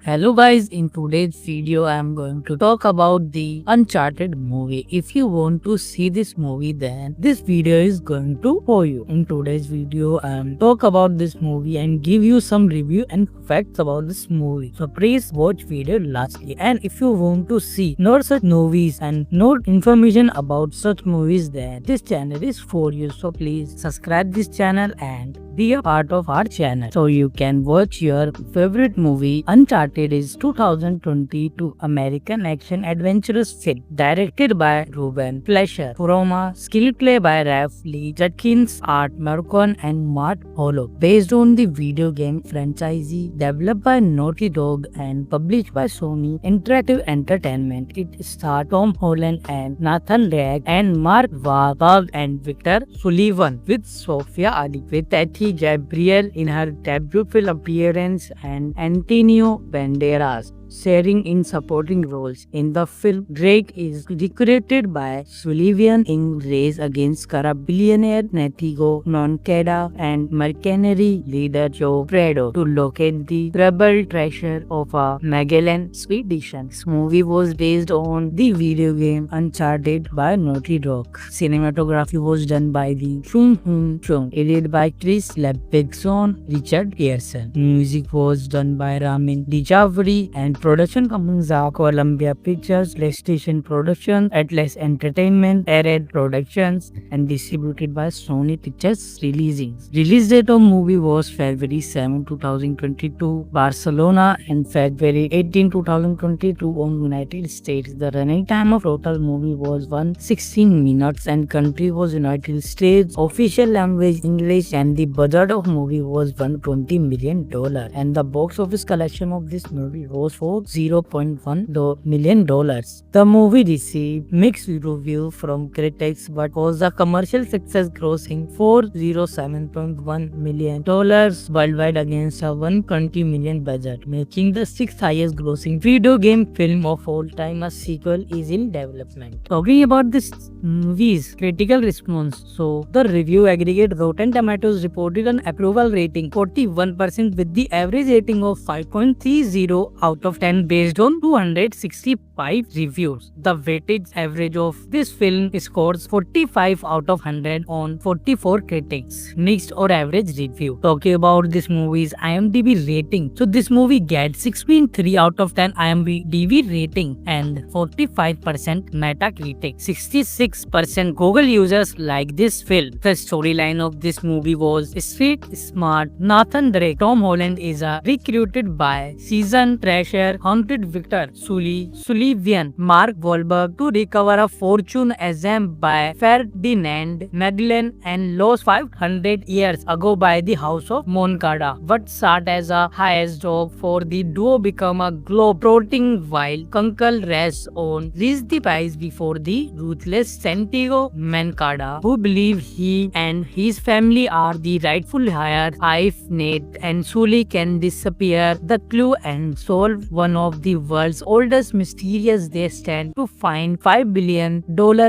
S1: Hello guys, in today's video I am going to talk about the Uncharted movie. If you want to see this movie, then this video is going to for you. In today's video I am talk about this movie and give you some review and facts about this movie. So please watch video lastly. And if you want to see more such movies and more information about such movies, then this channel is for you. So please subscribe this channel and be a part of our channel so you can watch your favorite movie. Uncharted is 2022 American action adventurous film directed by Ruben Fleischer, from a screenplay by Ralph Lee Judkins, Art Marcon, and Matt Hollow, based on the video game franchise developed by Naughty Dog and published by Sony Interactive Entertainment. It stars Tom Holland and Nathan Drake and Mark Wahlberg and Victor Sullivan with Sophia Ali, with Gabriel in her debut film appearance and Antonio Banderas. sharing in supporting roles. In the film, Drake is recruited by Sullivan in race against corrupt billionaire Natigo Noncada and mercenary leader Joe Prado to locate the rebel treasure of a Magellan expedition. This movie was based on the video game Uncharted by Naughty Dog. Cinematography was done by the Chung Hoon Chung, edited by Chris Levinson, Richard Pearson. Music was done by Ramin Djawadi and production companies are Columbia Pictures, PlayStation Productions, Atlas Entertainment, Arad Productions, and distributed by Sony Pictures Releasing. Release date of movie was February 7, 2022, Barcelona, and February 18, 2022 on United States. The running time of total movie was 116 minutes and country was United States. Official language English, and the budget of movie was $120 million, and the box office collection of this movie was for $0.1 million. The movie received mixed review from critics but was a commercial success, grossing $407.1 million worldwide against a $120 million budget, making the sixth highest grossing video game film of all time. A sequel is in development. Talking about this movie's critical response, so the review aggregate Rotten Tomatoes reported an approval rating 41% with the average rating of 5.30 out of 10 based on 265 reviews. The weighted average of this film scores 45 out of 100 on 44 critics. Mixed or average review. Talking about this movie's IMDb rating, so this movie gets 6.3 out of 10 IMDb rating and 45% Metacritic. 66% Google users like this film. The storyline of this movie was street smart Nathan Drake. Tom Holland is recruited by seasoned treasure hunted Victor Sullivan Mark Wahlberg to recover a fortune assembled by Ferdinand Magellan and lost 500 years ago by the House of Moncada. What started as a highest job for the duo become a globe-trotting while Kunkel rests on reached the prize before the ruthless Santiago Moncada, who believe he and his family are the rightful heir. If Nate and Sully can disappear the clue and solve one of the world's oldest mysteries, they stand to find $5 billion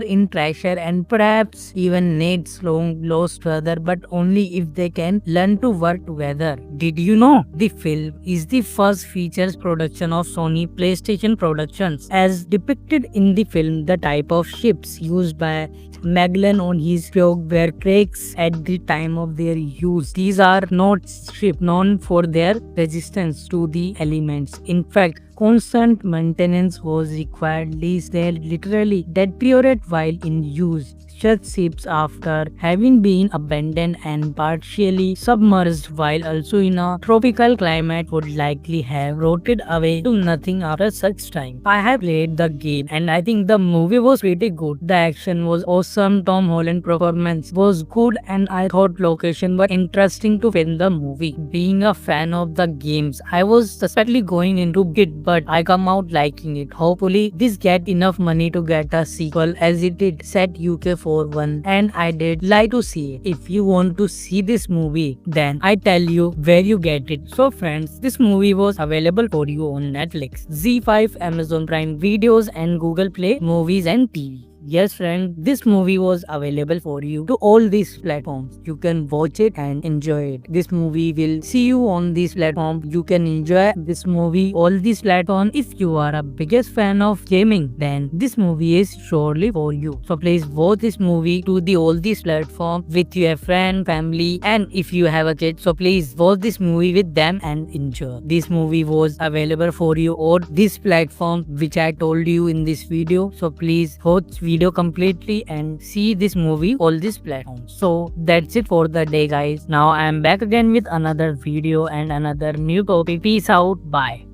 S1: in treasure and perhaps even Nate's long lost brother, but only if they can learn to work together. Did you know the film is the first features production of Sony PlayStation Productions? As depicted in the film, the type of ships used by Magellan on his brig were cracks at the time of their use. These are not ships known for their resistance to the elements. In fact, constant maintenance was required, lest they literally deteriorate while in use. Such ships, after having been abandoned and partially submerged while also in a tropical climate, would likely have rotted away to nothing after such time. I have played the game and I think the movie was pretty good. The action was awesome, Tom Holland performance was good, and I thought location were interesting to film the movie. Being a fan of the games, I was suspectly going into it, but I come out liking it. Hopefully this get enough money to get a sequel, as it did set UK for one, and I did like to see it. If you want to see this movie, then I tell you where you get it. So friends, this movie was available for you on Netflix, ZEE5, Amazon Prime Videos, and Google Play Movies and TV. Yes friend, this movie was available for you to all these platforms. You can watch it and enjoy it. This movie will see you on this platform. You can enjoy this movie all these platforms. If you are a biggest fan of gaming, then this movie is surely for you. So please watch this movie to the all these platforms with your friend, family, and if you have a kid, so please watch this movie with them and enjoy. This movie was available for you on this platform which I told you in this video. So please watch video completely and see this movie all these platforms. So that's it for the day guys. Now I am back again with another video and another new topic. Peace out. Bye.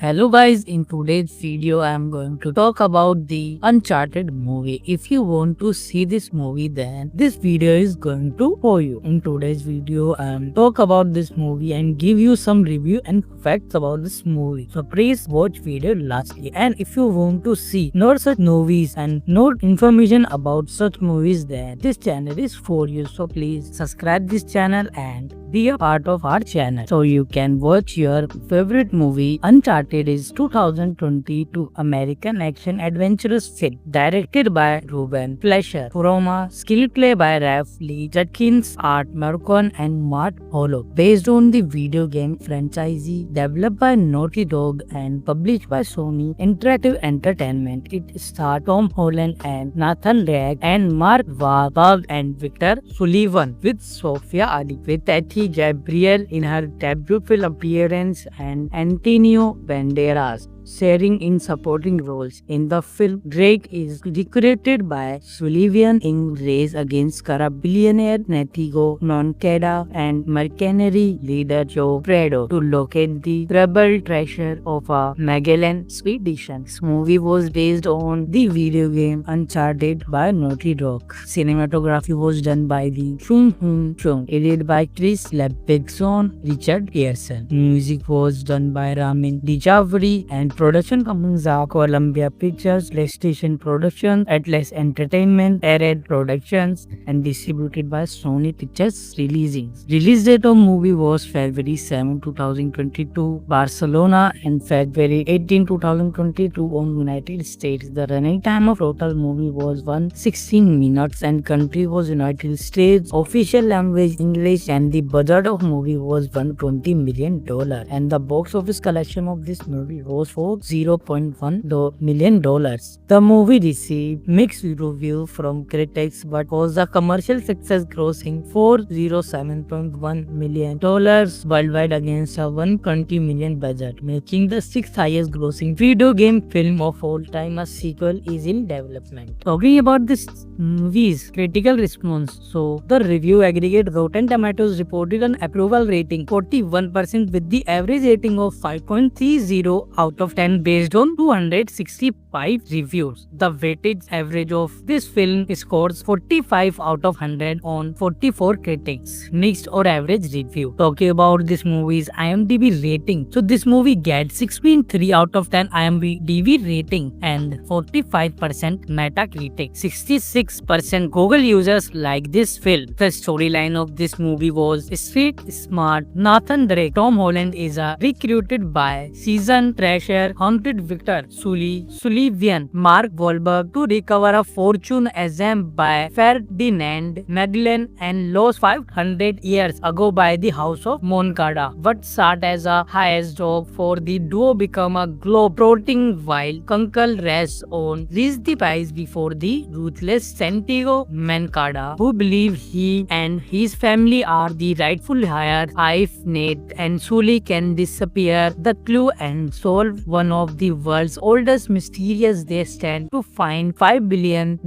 S1: Hello guys, in today's video I am going to talk about the Uncharted movie. If you want to see this movie, then this video is going to for you. In today's video I am talk about this movie and give you some review and facts about this movie. So please watch video lastly. And if you want to see more such movies and more information about such movies, then this channel is for you. So please subscribe this channel and be a part of our channel so you can watch your favorite movie Uncharted Uncharted is 2022 American action adventurous film directed by Ruben Fleischer, Roma, screenplay by Ralph Lee Judkins, Art Marcon and Matt Hollow, based on the video game franchise developed by Naughty Dog and published by Sony Interactive Entertainment. It stars Tom Holland and Nathan Drake and Mark Wahlberg and Victor Sullivan with Sophia Ali, with Tati Gabriel in her debut film appearance and Antonio Banderas sharing in supporting roles. In the film, Drake is recruited by Sullivan in race against corrupt billionaire Natigo Moncada and mercenary leader Joe Prado to locate the rebel treasure of a Magellan expedition. This movie was based on the video game Uncharted by Naughty Dog. Cinematography was done by the Chung Hoon Chung, edited by Chris Levinson, Richard Pearson. Music was done by Ramin Djawadi and production companies are Columbia Pictures, PlayStation Productions, Atlas Entertainment, Arad Productions, and distributed by Sony Pictures Releasing. Release date of movie was February 7, 2022, Barcelona, and February 18, 2022 on United States. The running time of total movie was 116 minutes and country was United States. Official language English, and the budget of movie was $120 million, and the box office collection of this movie was for $0.1 million. The movie received mixed review from critics but was a commercial success, grossing $407.1 million worldwide against a $120 million budget, making the sixth highest grossing video game film of all time. A sequel is in development. Talking about this movie's critical response, so the review aggregate Rotten Tomatoes reported an approval rating 41% with the average rating of 5.30 out of 10 based on 265 reviews. The weighted average of this film scores 45 out of 100 on 44 critics. Mixed or average review. Talking about this movie's IMDb rating, so this movie gets 6.3 out of 10 IMDb rating and 45% Metacritic. 66% Google users like this film. The storyline of this movie was street smart Nathan Drake. Tom Holland is recruited by seasoned treasure haunted Victor Sullivan, Mark Wahlberg, to recover a fortune assembled by Ferdinand Magellan and lost 500 years ago by the House of Moncada. What started as a highest job for the duo become a globe-trotting while Kunkel rests on reached the prize before the ruthless Santiago Moncada, who believe he and his family are the rightful heir. If Nate and Sully can disappear the clue and solve one of the world's oldest mysteries, they stand to find $5 billion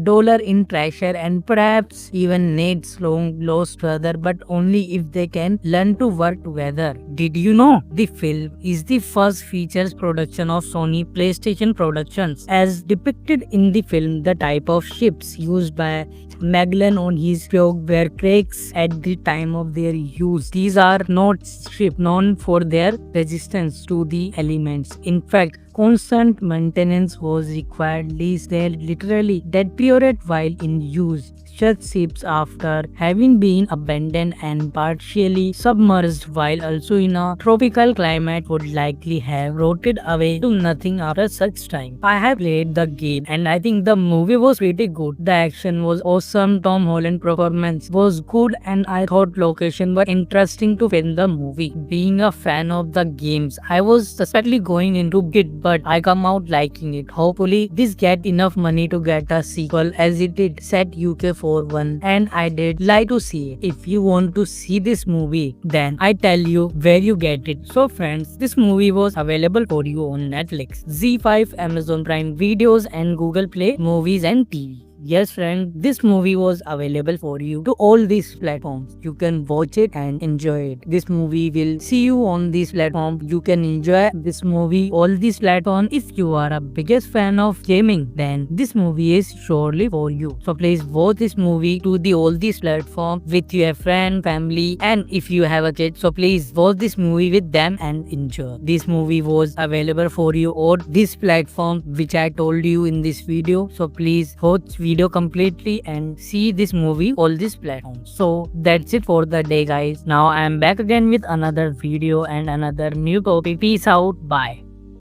S1: in treasure and perhaps even Nate's long lost brother, but only if they can learn to work together. Did you know the film is the first features production of Sony PlayStation Productions? As depicted in the film, the type of ships used by Magellan on his probe were cracks at the time of their use. These are not ships known for their resistance to the elements. In fact, constant maintenance was required, lest they literally deteriorate while in use. Such ships, after having been abandoned and partially submerged while also in a tropical climate, would likely have rotted away to nothing after such time. I have played the game and I think the movie was pretty good. The action was awesome, Tom Holland performance was good, and I thought location were interesting to film the movie. Being a fan of the games, I was suspectly going into it, but I come out liking it. Hopefully this get enough money to get a sequel, as it did set UK for one, and I did like to see it. If you want to see this movie, then I tell you where you get it. So friends, this movie was available for you on Netflix, ZEE5, Amazon Prime Videos, and Google Play Movies and TV. Yes friend, this movie was available for you to all these platforms. You can watch it and enjoy it. This movie will see you on this platform. You can enjoy this movie all these platforms. If you are a biggest fan of gaming, then this movie is surely for you. So please watch this movie to the all these platforms with your friend, family, and if you have a kid, so please watch this movie with them and enjoy. This movie was available for you on this platform which I told you in this video. So please watch video completely and see this movie all these platforms. So that's it for the day guys. Now I am back again with another video and another new topic. Peace out. Bye.